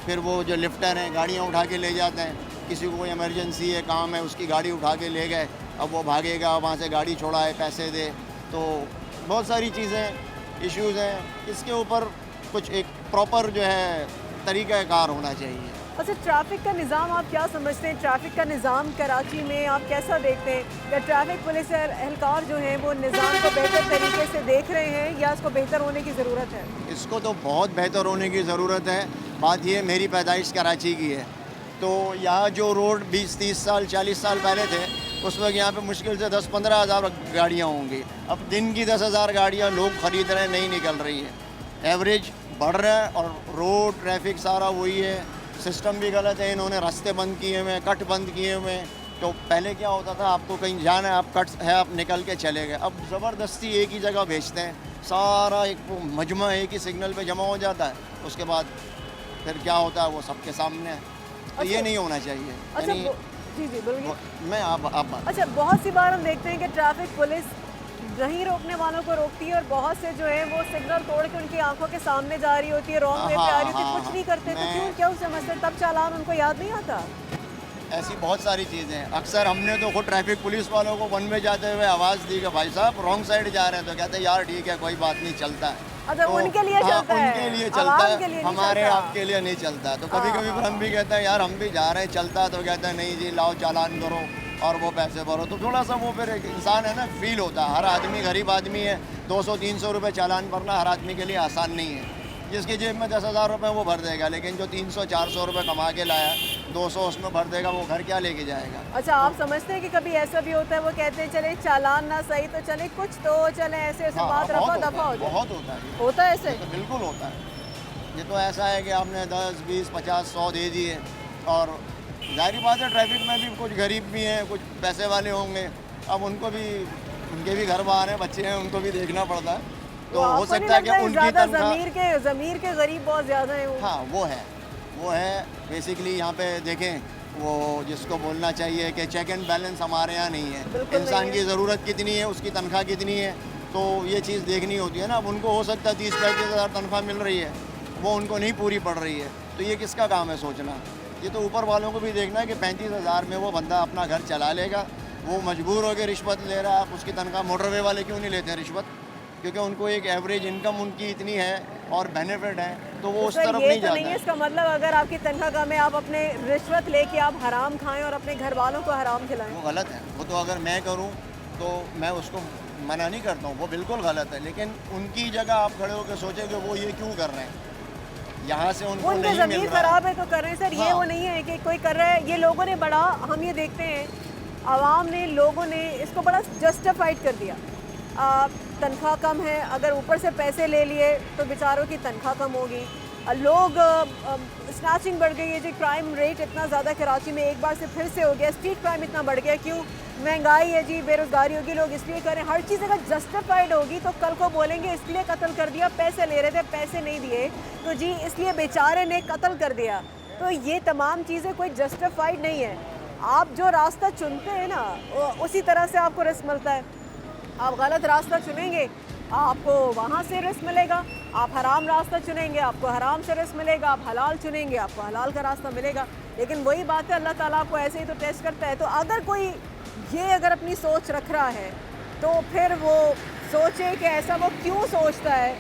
फिर वो जो लिफ्टर हैं गाड़ियाँ उठा के ले जाते हैं, किसी को इमरजेंसी है, काम है, उसकी गाड़ी उठा के ले गए, अब वो भागेगा, वहाँ से गाड़ी छोड़ाए, पैसे दे, तो बहुत सारी चीज़ें इश्यूज़ हैं। इसके ऊपर कुछ एक प्रॉपर जो है तरीक़ाकार होना चाहिए। अच्छा, ट्रैफिक का निज़ाम आप क्या समझते हैं? ट्रैफिक का निज़ाम कराची में आप कैसा देखते हैं? या ट्रैफिक पुलिस एहलकार जो हैं वो निज़ाम को बेहतर तरीके से देख रहे हैं, या इसको बेहतर होने की ज़रूरत है? इसको तो बहुत बेहतर होने की ज़रूरत है। बात ये, मेरी पैदाइश कराची की है, तो यहाँ जो रोड 20-30 साल 40 साल पहले थे, उस वक्त यहाँ पे मुश्किल से 10-15 हज़ार गाड़ियाँ होंगी। अब दिन की 10,000 गाड़ियाँ लोग ख़रीद रहे हैं, नहीं निकल रही है, एवरेज बढ़ रहा है, और रोड ट्रैफिक सारा वही है। सिस्टम भी गलत है, इन्होंने रास्ते बंद किए हुए हैं, कट बंद किए हुए हैं। तो पहले क्या होता था, आपको कहीं जाना है, आप कट है, आप निकल के चले गए। अब ज़बरदस्ती एक ही जगह भेजते हैं, सारा एक मजमा एक ही सिग्नल पे जमा हो जाता है, उसके बाद फिर क्या होता है वो सबके सामने है। तो ये नहीं होना चाहिए। अच्छा, जी जी बोलिए। मैं आप अच्छा, बहुत सी बार हम देखते हैं कि ट्रैफिक पुलिस नहीं रोकने वालों को रोकती है, और बहुत से जो है वो सिग्नल तोड़ के उनकी आंखों के सामने जा रही होती है, रॉन्ग वे पे आ रही होती है, कुछ नहीं करते। तो क्यों, क्या समझते? तब चालान उनको याद नहीं आता? ऐसी बहुत सारी चीज़ें हैं। अक्सर हमने तो खुद ट्रैफिक पुलिस वालों को वन में जाते हुए आवाज़ दी कि भाई साहब रॉन्ग साइड जा रहे हैं, तो कहते हैं यार ठीक है कोई बात नहीं, चलता है। अच्छा, तो उनके लिए चलता है, उनके लिए चलता है, हमारे आपके लिए नहीं चलता। तो कभी कभी हम भी कहते हैं यार हम भी जा रहे हैं, चलता है, तो कहते हैं नहीं जी लाओ चालान करो और वो पैसे भरो। तो थोड़ा सा वो फिर एक इंसान है ना, फील होता है। हर आदमी गरीब आदमी है, 200-300 रुपये चालान भरना हर आदमी के लिए आसान नहीं है। जिसकी जेब में 10,000 रुपये वो भर देगा, लेकिन जो 300-400 रुपये कमा के लाया 200 उसमें भर देगा, वो घर क्या लेके जाएगा? अच्छा, आप समझते हैं कि कभी ऐसा भी होता है, वो कहते हैं चले चालान ना सही तो चले कुछ तो चले, ऐसे ऐसे बात रफा दफा हो जाए? बहुत होता है, होता है ऐसे? तो बिल्कुल होता है। ये तो ऐसा है कि आपने 10, 20, 50, 100 दे दिए, और जाहिर बात है ट्रैफिक में भी कुछ गरीब भी हैं, कुछ पैसे वाले होंगे, अब उनको भी, उनके भी घर बाहर हैं, बच्चे हैं, उनको भी देखना पड़ता है। तो हो सकता है कि उनकी तनख्वाह, ज़मीर के गरीब बहुत ज़्यादा है। हाँ वो है बेसिकली। यहाँ पे देखें, वो जिसको बोलना चाहिए कि चेक एंड बैलेंस हमारे यहाँ नहीं है। इंसान की ज़रूरत कितनी है, उसकी तनख्वाह कितनी है, तो ये चीज़ देखनी होती है ना। अब उनको हो सकता है 30-35 हज़ार तनख्वाह मिल रही है, वो उनको नहीं पूरी पड़ रही है, तो ये किसका काम है सोचना? ये तो ऊपर वालों को भी देखना है कि 35 हज़ार में वो बंदा अपना घर चला लेगा। वो मजबूर होकर रिश्वत ले रहा है, आप उसकी तनख्वाह, मोटरवे वाले क्यों नहीं लेते हैं रिश्वत? क्योंकि उनको एक एवरेज इनकम उनकी इतनी है और बेनिफिट है, तो वो उस तरफ नहीं जाता है। इसका मतलब अगर आपकी तनख्वाह कम है, आप अपने रिश्वत लेके आप हराम खाएं और अपने घर वालों को हराम खिलाएं, वो गलत है। वो तो अगर मैं करूं तो मैं उसको मना नहीं करता हूं, वो बिल्कुल गलत है। लेकिन उनकी जगह आप खड़े होकर सोचें कि वो ये क्यों कर रहे हैं, यहाँ से उनको नहीं मिल रहा है। खराब है तो कर रहे हैं सर। ये वो नहीं है कि कोई कर रहा है, ये लोगों ने बड़ा, हम ये देखते हैं आवाम ने, लोगों ने इसको बड़ा जस्टिफाइड कर दिया तनख्वाह कम है, अगर ऊपर से पैसे ले लिए तो बेचारों की तनख्वाह कम होगी। लोग स्नैचिंग बढ़ गई है जी, क्राइम रेट इतना ज़्यादा कराची में एक बार से फिर से हो गया, स्ट्रीट क्राइम इतना बढ़ गया। क्यों? महंगाई है जी, बेरोज़गारी होगी, लोग इसलिए करें। हर चीज़ अगर जस्टिफाइड होगी तो कल को बोलेंगे इसलिए कत्ल कर दिया, पैसे ले रहे थे, पैसे नहीं दिए तो जी इसलिए बेचारे ने कत्ल कर दिया। तो ये तमाम चीज़ें कोई जस्टिफाइड नहीं है। आप जो रास्ता चुनते हैं ना उसी तरह से आपको रिस्क मिलता है। आप गलत रास्ता चुनेंगे आपको वहाँ से रिस्क मिलेगा, आप हराम रास्ता चुनेंगे आपको हराम से रिस्क मिलेगा, आप हलाल चुनेंगे आपको हलाल का रास्ता मिलेगा। लेकिन वही बात है, अल्लाह ताला आपको ऐसे ही तो टेस्ट करता है। तो अगर कोई ये अगर अपनी सोच रख रहा है तो फिर वो सोचे कि ऐसा वो क्यों सोचता है,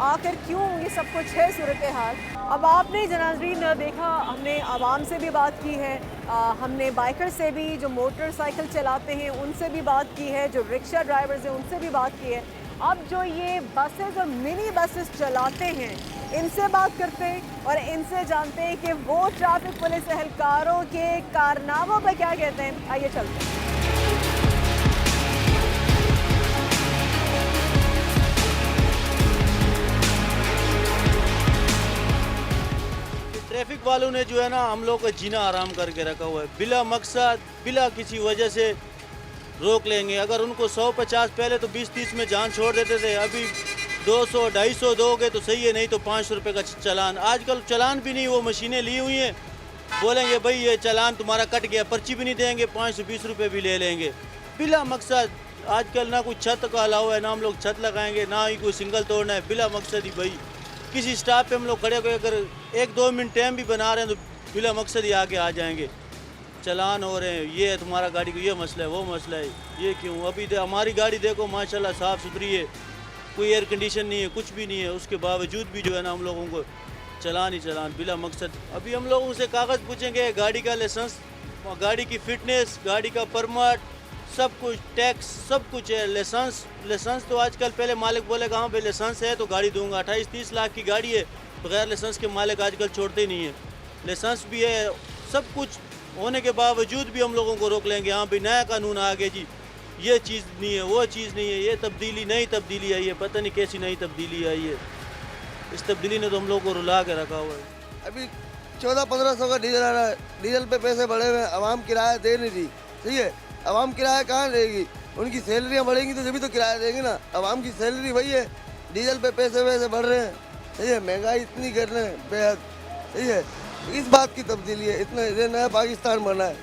आखिर क्यों ये सब कुछ है सूरत हाल। अब आपने जनाज़रीन देखा, हमने आवाम से भी बात की है, हमने बाइकर से भी, जो मोटरसाइकिल चलाते हैं उनसे भी बात की है, जो रिक्शा ड्राइवर्स हैं उनसे भी बात की है। अब जो ये बसेस और मिनी बसेस चलाते हैं इनसे बात करते हैं और इनसे जानते हैं कि वो ट्रैफिक पुलिस एहलकारों के कारनामों पर क्या कहते हैं। आइए चलते हैं। ट्रैफिक वालों ने जो है ना हम लोग का जीना आराम करके रखा हुआ है, बिला मकसद बिला किसी वजह से रोक लेंगे। अगर उनको 150 पहले तो 20-30 में जान छोड़ देते थे, अभी 200-250 दोगे तो सही है, नहीं तो 500 रुपये का चालान। आजकल चालान भी नहीं, वो मशीनें ली हुई हैं, बोलेंगे भाई ये चालान तुम्हारा कट गया, पर्ची भी नहीं देंगे, 520 रुपये भी ले लेंगे बिला मकसद। आजकल ना कोई छत का अलावा है, ना हम लोग छत लगाएंगे, ना ही कोई सिंगल तोड़ना है, बिला मकसद ही भाई किसी स्टॉप पे हम लोग खड़े होकर अगर 1-2 मिनट टाइम भी बना रहे हैं तो बिला मकसद ही आके आ जाएंगे, चलान हो रहे हैं, ये है तुम्हारा गाड़ी को ये मसला है, वो मसला है, ये क्यों। अभी हमारी गाड़ी देखो माशाल्लाह साफ़ सुथरी है, कोई एयर कंडीशन नहीं है, कुछ भी नहीं है, उसके बावजूद भी जो है ना हम लोगों को चलान ही चलान बिला मकसद। अभी हम लोगों से कागज़ पूछेंगे, गाड़ी का लाइसेंस, गाड़ी की फ़िटनेस, गाड़ी का परमिट, सब कुछ, टैक्स, सब कुछ है। लाइसेंस तो आजकल, पहले मालिक बोले हाँ भाई लाइसेंस है तो गाड़ी दूंगा, 28-30 लाख की गाड़ी है, बगैर लाइसेंस के मालिक आजकल छोड़ते ही नहीं है। लाइसेंस भी है, सब कुछ होने के बावजूद भी हम लोगों को रोक लेंगे। हाँ भाई नया कानून आ गया जी, ये चीज़ नहीं है, वो चीज़ नहीं है, ये तब्दीली, नई तब्दीली आई है, पता नहीं कैसी नई तब्दीली आई है। इस तब्दीली ने तो हम लोग को रुला के रखा हुआ है। अभी 1400-1500 का डीजल आ रहा है, डीजल पे पैसे बढ़े हुए हैं, आवाम किराया दे नहीं रही, सही है। आवाम किराया कहाँ देगी, उनकी सैलरियाँ बढ़ेंगी तो जभी तो किराया देंगे ना। आवाम की सैलरी वही है, डीजल पे पैसे वैसे बढ़ रहे हैं, सही है। महंगाई इतनी कर रहे हैं बेहद, सही है। इस बात की तब्दीली है, इतना ये नया पाकिस्तान बना है।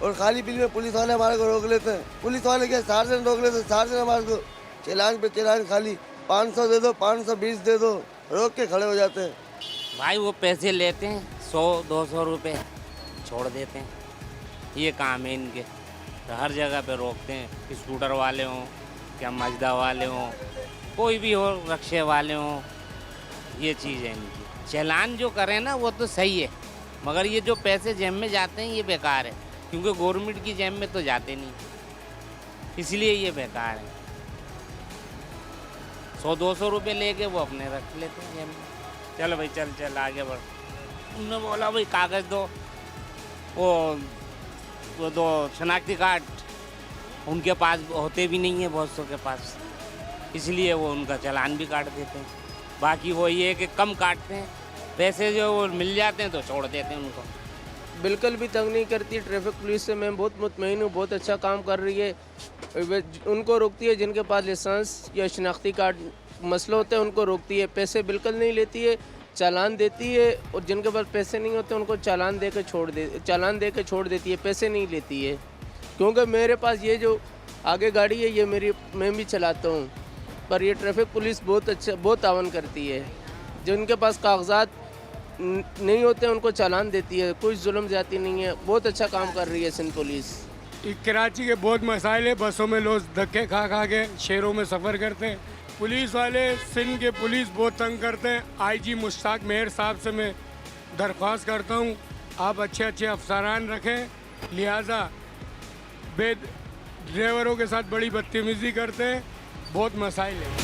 और खाली बिल में पुलिस वाले हमारे को रोक लेते हैं, पुलिस वाले क्या 4 जन रोक लेते हैं, 4 जन हमारे को चलान पे चलान, खाली 500 दे दो, 520 दे दो, रोक के खड़े हो जाते हैं। भाई वो पैसे लेते हैं 100-200 रुपये छोड़ देते हैं, ये काम है इनके। तो हर जगह पे रोकते हैं, स्कूटर वाले हों या मजदा वाले हों, कोई भी हो, रक्शे वाले हों, ये चीज़ है इनकी। चालान जो करें ना वो तो सही है, मगर ये जो पैसे जेब में जाते हैं ये बेकार है, क्योंकि गवर्नमेंट की जेब में तो जाते नहीं, इसलिए ये बेकार है। 100-200 रुपये लेके वो अपने रख लेते हैं जेब में। चलो भाई चल आगे बढ़। उन्होंने बोला भाई कागज़ दो, वो दो शनाख्ती कार्ड, उनके पास होते भी नहीं है बहुत सौ के पास, इसलिए वो उनका चालान भी काट देते हैं। बाकी वो ये है कि कम काटते हैं, पैसे जो वो मिल जाते हैं तो छोड़ देते हैं उनको। बिल्कुल भी तंग नहीं करती ट्रैफिक पुलिस से, मैं बहुत मुतमईन हूँ, बहुत अच्छा काम कर रही है। उनको रोकती है जिनके पास लाइसेंस या शनाख्ती कार्ड मसला होते हैं, उनको रोकती है, पैसे बिल्कुल नहीं लेती है, चालान देती है। और जिनके पास पैसे नहीं होते उनको चालान दे के छोड़ देती है, पैसे नहीं लेती है। क्योंकि मेरे पास ये जो आगे गाड़ी है ये मैं भी चलाता हूँ, पर ये ट्रैफिक पुलिस बहुत तावन करती है। जिनके पास कागजात नहीं होते उनको चालान देती है, कोई जुल्म ज़्यादती नहीं है, बहुत अच्छा काम कर रही है सिंध पुलिस। कराची के बहुत मसाइल है, बसों में लोग धक्के खा के शहरों में सफ़र करते हैं, पुलिस वाले सिंध के पुलिस बहुत तंग करते हैं। IG मुश्ताक मेहर साहब से मैं दरख्वास्त करता हूँ आप अच्छे अफसरान रखें, लिहाजा ड्राइवरों के साथ बड़ी बदतमीज़ी करते हैं, बहुत मसाइल है।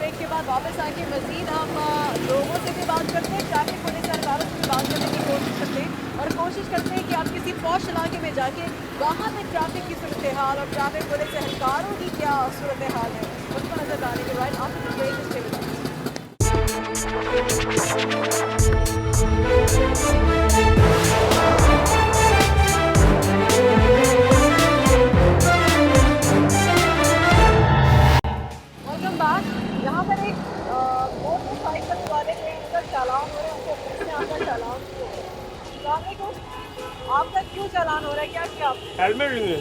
ब्रेक के बाद वापस आके मज़ीद हम लोगों से भी बात करते हैं, ट्रैफिक पुलिस सरकारों से भी बात करने की कोशिश करते हैं और कोशिश करते हैं कि आप किसी पॉश इलाके में जाके वहाँ पे ट्रैफिक की सूरत हाल और ट्रैफिक पुलिस एहलकारों की क्या सूरत हाल है उसको नजर डालने के बाद आपको ब्रेक वेलकम बैक। यहाँ पर एक मोटरसाइकिल वाले के अंदर चालान हो रहा है, उनको पूछने आता चालान क्यों हो रहा है? आपका क्यों चालान हो रहा है, क्या किया आप? हेलमेट नहीं है।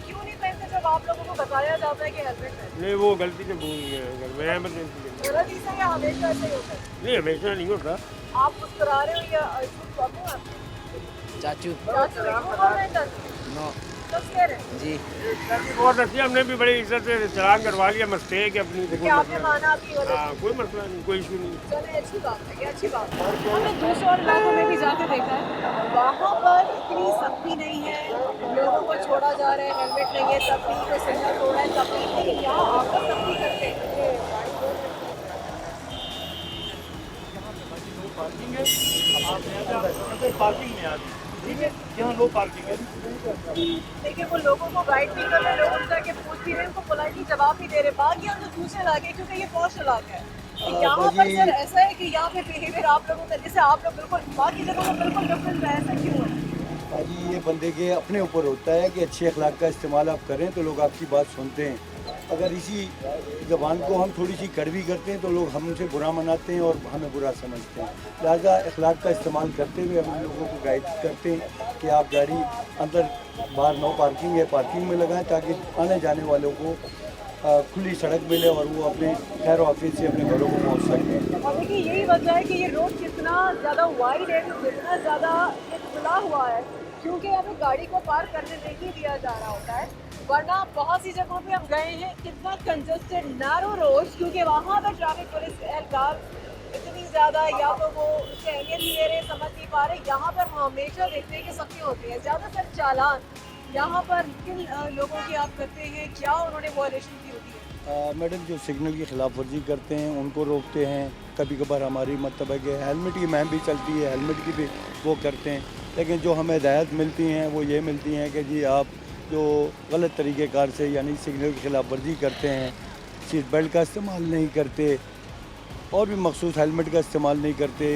क्यों नहीं पहनते जब आप लोगों को बताया जाता है कि हेलमेट पहने? नहीं, वो गलती से भूल गए, घर में इमरजेंसी। गलती से या हमेशा ऐसे ही होता है? नहीं, हमेशा नहीं होता। आप मुस्कुरा रहे हो या झूठ बोल रहे हो आप? चाचू चाचू झूठ बोल रहे हैं चाचू? नो सच कह रहे हैं? जी बहुत अच्छी, हमने भी बड़ी इज्जत से चलान करवा लिया, मिस्टेक है अपनी। क्या आपने माना आपकी वजह से? हाँ, कोई मसला नहीं, कोई इशू नहीं। चले अच्छी बात है, ये अच्छी बात है। हमने दूसरे और इलाकों में भी जाके देखा है, वहाँ पर इतनी सख्ती नहीं है, लोगों को छोड़ा जा रहा है, हेलमेट नहीं है तब भी, कोई सिग्नल तोड़ा है तब भी, लेकिन यहाँ आकर सख्ती करते हैं। पार्किंग है, आप पार्किंग में आते ठीक है, यहाँ नो पार्किंग है। देखिए वो लोगों को गाइड भी कर रहे, लोगों से जाके पूछ भी रहे, उनको पोलाइटली जवाब भी दे रहे। बाकी हम तो दूसरे इलाके, क्योंकि ये पॉश इलाका है, तो यहाँ पर सर ऐसा है कि यहाँ पे बिहेवियर आप लोगों का, जैसे आप लोग बिल्कुल बाकी जगहों में बिल्कुल डिफरेंट है, ऐसा क्यों है? भाजी ये बंदे के अपने ऊपर होता है कि अच्छे अखलाक का इस्तेमाल आप करें तो लोग आपकी बात सुनते हैं। अगर इसी ज़बान को हम थोड़ी सी कड़वी करते हैं तो लोग हमसे बुरा मनाते हैं और हमें बुरा समझते हैं। लिहाजा अखलाक का इस्तेमाल करते हुए हम लोगों को गाइड करते हैं कि आप गाड़ी अंदर बाहर नो पार्किंग है, पार्किंग में लगाएं ताकि आने जाने वालों को खुली सड़क मिले और वो अपने खैर ऑफिस से अपने घरों को पहुँच सकें। और देखिए यही वजह है कि ये रोड कितना ज़्यादा वाइड है, तो कितना ज़्यादा ये खुला हुआ है, क्योंकि हमें गाड़ी को पार करने नहीं दिया जा रहा होता है। वरना बहुत सी जगहों पे हम गए हैं, कितना कंजस्टेड नैरो रोड, क्योंकि वहाँ पर ट्रैफिक पुलिस एहलकार इतनी ज़्यादा या तो वो उसके अहमियत नहीं ले रहे, समझ नहीं पा रहे। यहाँ पर हम हमेशा देखते हैं कि सख्ती होती है। ज़्यादातर चालान यहाँ पर किन लोगों की आप करते हैं, क्या उन्होंने वॉयलेशन की होती है? मैडम जो सिग्नल की खिलाफ वर्जी करते हैं उनको रोकते हैं। कभी कभार हमारी मतलब है कि हेलमेट की मुहिम भी चलती है, हेलमेट की भी वो करते हैं, लेकिन जो हमें हिदायत मिलती हैं वो ये मिलती हैं कि जी आप जो गलत तरीक़ेकार से यानी सिग्नल की खिलाफ वर्जी करते हैं, सीट बेल्ट का इस्तेमाल नहीं करते और भी मखसूस हेलमेट का इस्तेमाल नहीं करते,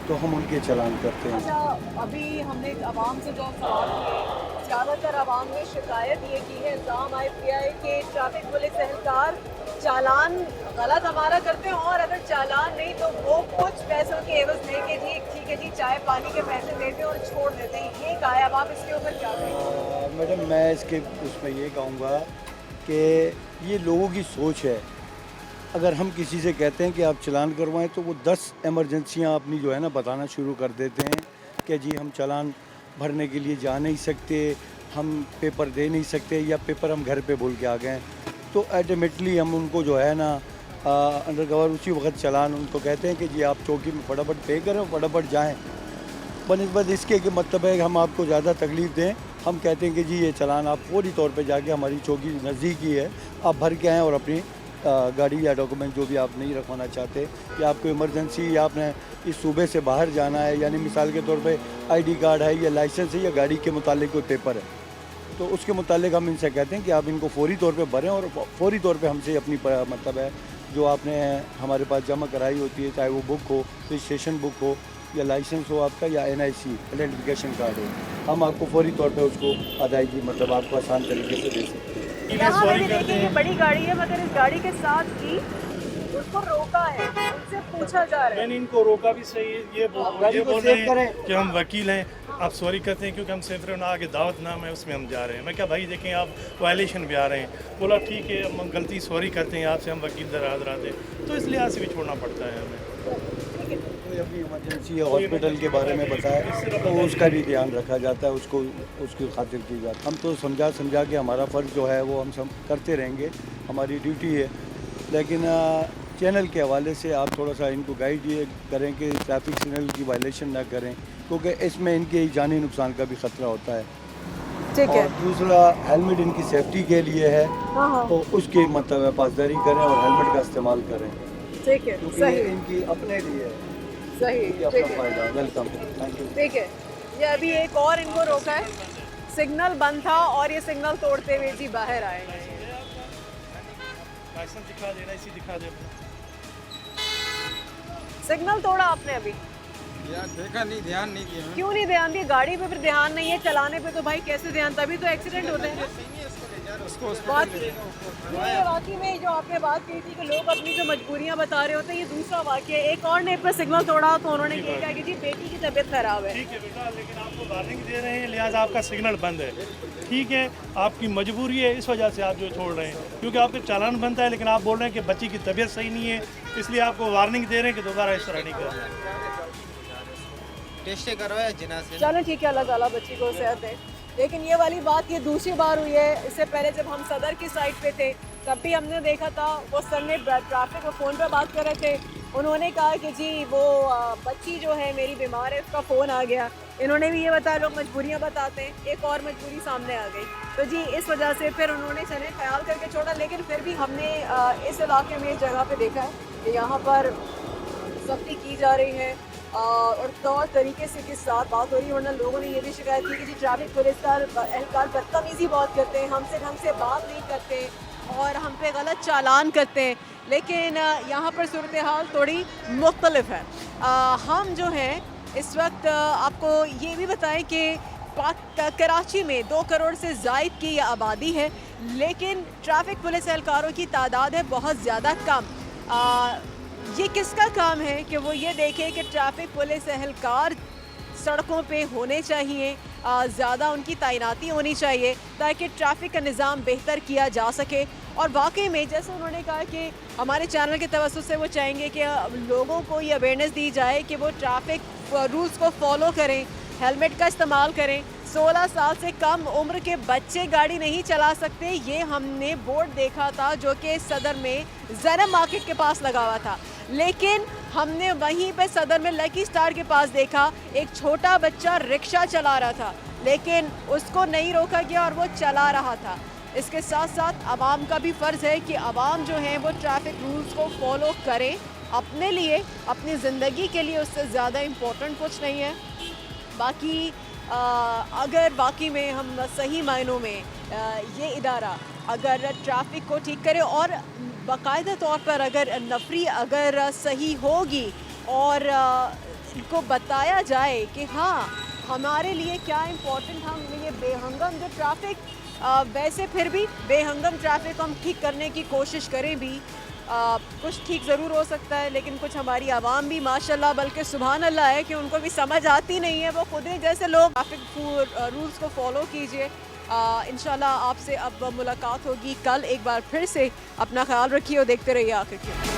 तो हम उनके चालान करते हैं। अच्छा, अभी हमने आवाम से जो सवाल किए, ज़्यादातर आवाम ने शिकायत ये की है, इल्ज़ाम आयद किया है कि ट्रैफिक पुलिस एहलकार चालान गलत हमारा करते हैं और अगर चालान नहीं तो वो कुछ पैसों के एवज लेके जी ठीक है जी चाय पानी के पैसे देते हैं और छोड़ देते हैं। ये कहा है, अब आप इसके ऊपर क्या कहेंगे? मैडम मैं इसके उसमें ये कहूँगा कि ये लोगों की सोच है। अगर हम किसी से कहते हैं कि आप चालान करवाएं तो वो 10 इमरजेंसियाँ अपनी जो है ना बताना शुरू कर देते हैं कि जी हम चालान भरने के लिए जा नहीं सकते, हम पेपर दे नहीं सकते या पेपर हम घर पे भूल के आ गए। तो अल्टीमेटली हम उनको जो है ना अंडर कवर उसी वक्त चालान उनको कहते हैं कि जी आप चौकी में फटाफट पे करें, फटाफट जाएँ। बनिस्बत इसके कि मतलब है कि हम आपको ज़्यादा तकलीफ़ दें, हम कहते हैं कि जी ये चालान आप फौरी तौर पे जाके हमारी चौकी नज़दीक ही है, आप भर के आएँ और अपनी गाड़ी या डॉक्यूमेंट जो भी आप नहीं रखवाना चाहते या आपको इमरजेंसी या आपने इस सूबे से बाहर जाना है, यानी मिसाल के तौर पे आईडी कार्ड है या लाइसेंस है या गाड़ी के मुतालिक कोई पेपर है, तो उसके मुतालिक हम इनसे कहते हैं कि आप इनको फौरी तौर पे भरें और फौरी तौर पे हमसे अपनी मतलब है जो आपने हमारे पास जमा कराई होती है, चाहे वो बुक हो, रजिस्ट्रेशन बुक हो या लाइसेंस हो आपका या NIC आइडेंटिफिकेशन कार्ड हो, हम आपको फौरी तौर पे उसको अदायगी मतलब आपको आसान तरीके से दे सकते हैं। यहाँ मैंने देखी कि बड़ी गाड़ी है, मगर इस गाड़ी के साथ ही उसको रोका है, उनसे पूछा जा रहा है। मैंने इनको रोका भी सही है, ये बोल रहे हैं कि हम वकील हैं, आप सॉरी करते हैं क्योंकि हम सेफ्र ना आगे दावत नाम है उसमें हम जा रहे हैं। मैं क्या भाई देखें आप वायलेशन भी आ रहे हैं, बोला ठीक है हम गलती सॉरी करते हैं आपसे, हम वकील दराज आते हैं, तो इस लिहाज से भी छोड़ना पड़ता है हमें। कोई अपनी इमरजेंसी या हॉस्पिटल के बारे में बताए तो उसका भी ध्यान रखा जाता है, उसको उसकी खातिर की जाती है। हम तो समझा के हमारा फ़र्ज़ जो है वो हम सब करते रहेंगे, हमारी ड्यूटी है, लेकिन चैनल के हवाले से आप थोड़ा सा इनको गाइड ये करें कि ट्रैफिक सिग्नल की वायलेशन ना करें, क्योंकि इसमें इनके जानी नुकसान का भी ख़तरा होता है। ठीक है। और दूसरा हेलमेट इनकी सेफ्टी के लिए है, हाँ। तो उसकी मतलब पासदारी करें और हेलमेट का इस्तेमाल करें, ठीक है, क्योंकि सही ये इनकी अपने लिए है, सही, ये ठीक अपना है, फायदा। Welcome, thank you. ठीक है। ये अभी एक और इनको रोका है, सिग्नल बंद था और ये सिग्नल तोड़ते हुए जी बाहर आए। लाइसेंस दिखा देना, इसी दिखा दे। सिग्नल तोड़ा आपने अभी? यार देखा नहीं, ध्यान नहीं दिया। क्यों नहीं ध्यान दिया? गाड़ी पे फिर ध्यान नहीं है, चलाने पे तो भाई कैसे ध्यान? तभी तो एक्सीडेंट होते हैं। बात ये वाकई में जो आपने बात की थी कि लोग अपनी जो मजबूरियां बता रहे होते हैं, ये दूसरा वाकया। एक और ने पर सिग्नल तोड़ा तो उन्होंने ये कहा कि जी बेटी की तबीयत खराब है। ठीक है बेटा, लेकिन आपको वार्निंग दे रहे हैं, लिहाजा आपका सिग्नल बंद है। ठीक है, आपकी मजबूरी है, इस वजह से आप जो छोड़ रहे हैं, क्योंकि आपका चालान बनता है, लेकिन आप बोल रहे हैं कि बच्ची की तबीयत सही नहीं है, इसलिए आपको वार्निंग दे रहे हैं कि दोबारा इस तरह नहीं करना। टेस्ट करवाया जिना से। चलो ठीक है, अल्लाह ताला बच्ची को सेहत दे। लेकिन ये वाली बात ये दूसरी बार हुई है। इससे पहले जब हम सदर की साइड पे थे तब भी हमने देखा था, वो सर ने ट्रैफिक को फ़ोन पे बात कर रहे थे। उन्होंने कहा कि जी वो बच्ची जो है मेरी बीमार है, उसका फ़ोन आ गया। इन्होंने भी ये बताया, लोग मजबूरियाँ बताते हैं, एक और मजबूरी सामने आ गई। तो जी इस वजह से फिर उन्होंने चले ख्याल करके छोड़ा। लेकिन फिर भी हमने इस इलाके में इस जगह पर देखा है कि यहाँ पर सख्ती की जा रही है और तौर तरीके से के साथ बात हो रही है। वरना लोगों ने ये भी शिकायत की कि जी ट्रैफिक पुलिस का एहलकार बदतमीज़ी बहुत करते हैं, हमसे ढंग से बात नहीं करते और हम पे गलत चालान करते हैं। लेकिन यहाँ पर सूरत हाल थोड़ी मुख्तलिफ है। हम जो हैं इस वक्त आपको ये भी बताएं कि कराची में 2 करोड़ से ज़ायद की आबादी है, लेकिन ट्रैफिक पुलिस एहलकारों की तादाद है बहुत ज़्यादा कम। ये किसका काम है कि वो ये देखे कि ट्रैफिक पुलिस एहलकार सड़कों पे होने चाहिए, ज़्यादा उनकी तैनाती होनी चाहिए ताकि ट्रैफिक का निज़ाम बेहतर किया जा सके। और वाकई में जैसे उन्होंने कहा कि हमारे चैनल के तवज्जुह से वो चाहेंगे कि लोगों को ये अवेयरनेस दी जाए कि वो ट्रैफिक रूल्स को फॉलो करें, हेलमेट का इस्तेमाल करें। 16 साल से कम उम्र के बच्चे गाड़ी नहीं चला सकते, ये हमने बोर्ड देखा था जो कि सदर में ज़ैनब मार्केट के पास लगा हुआ था। लेकिन हमने वहीं पे सदर में लकी स्टार के पास देखा, एक छोटा बच्चा रिक्शा चला रहा था, लेकिन उसको नहीं रोका गया और वो चला रहा था। इसके साथ साथ आवाम का भी फ़र्ज़ है कि आवाम जो है वो ट्रैफिक रूल्स को फॉलो करें अपने लिए, अपनी ज़िंदगी के लिए। उससे ज़्यादा इम्पोर्टेंट कुछ नहीं है। बाकी अगर बाकी में हम सही मायनों में ये इदारा अगर ट्रैफिक को ठीक करे और बाकायदा तौर पर अगर नफरी अगर सही होगी और इनको बताया जाए कि हाँ हमारे लिए क्या इम्पोर्टेंट, हम ये बेहंगम जो ट्रैफिक वैसे फिर भी बेहंगम ट्रैफिक हम ठीक करने की कोशिश करें भी, कुछ ठीक ज़रूर हो सकता है। लेकिन कुछ हमारी आवाम भी माशाल्लाह बल्कि सुभान अल्लाह है कि उनको भी समझ आती नहीं है। वो खुद ही जैसे लोग ट्रैफिक रूल्स को फॉलो कीजिए। इंशाल्लाह आपसे अब मुलाकात होगी कल। एक बार फिर से अपना ख्याल रखिए और देखते रहिए आखिर क्यों।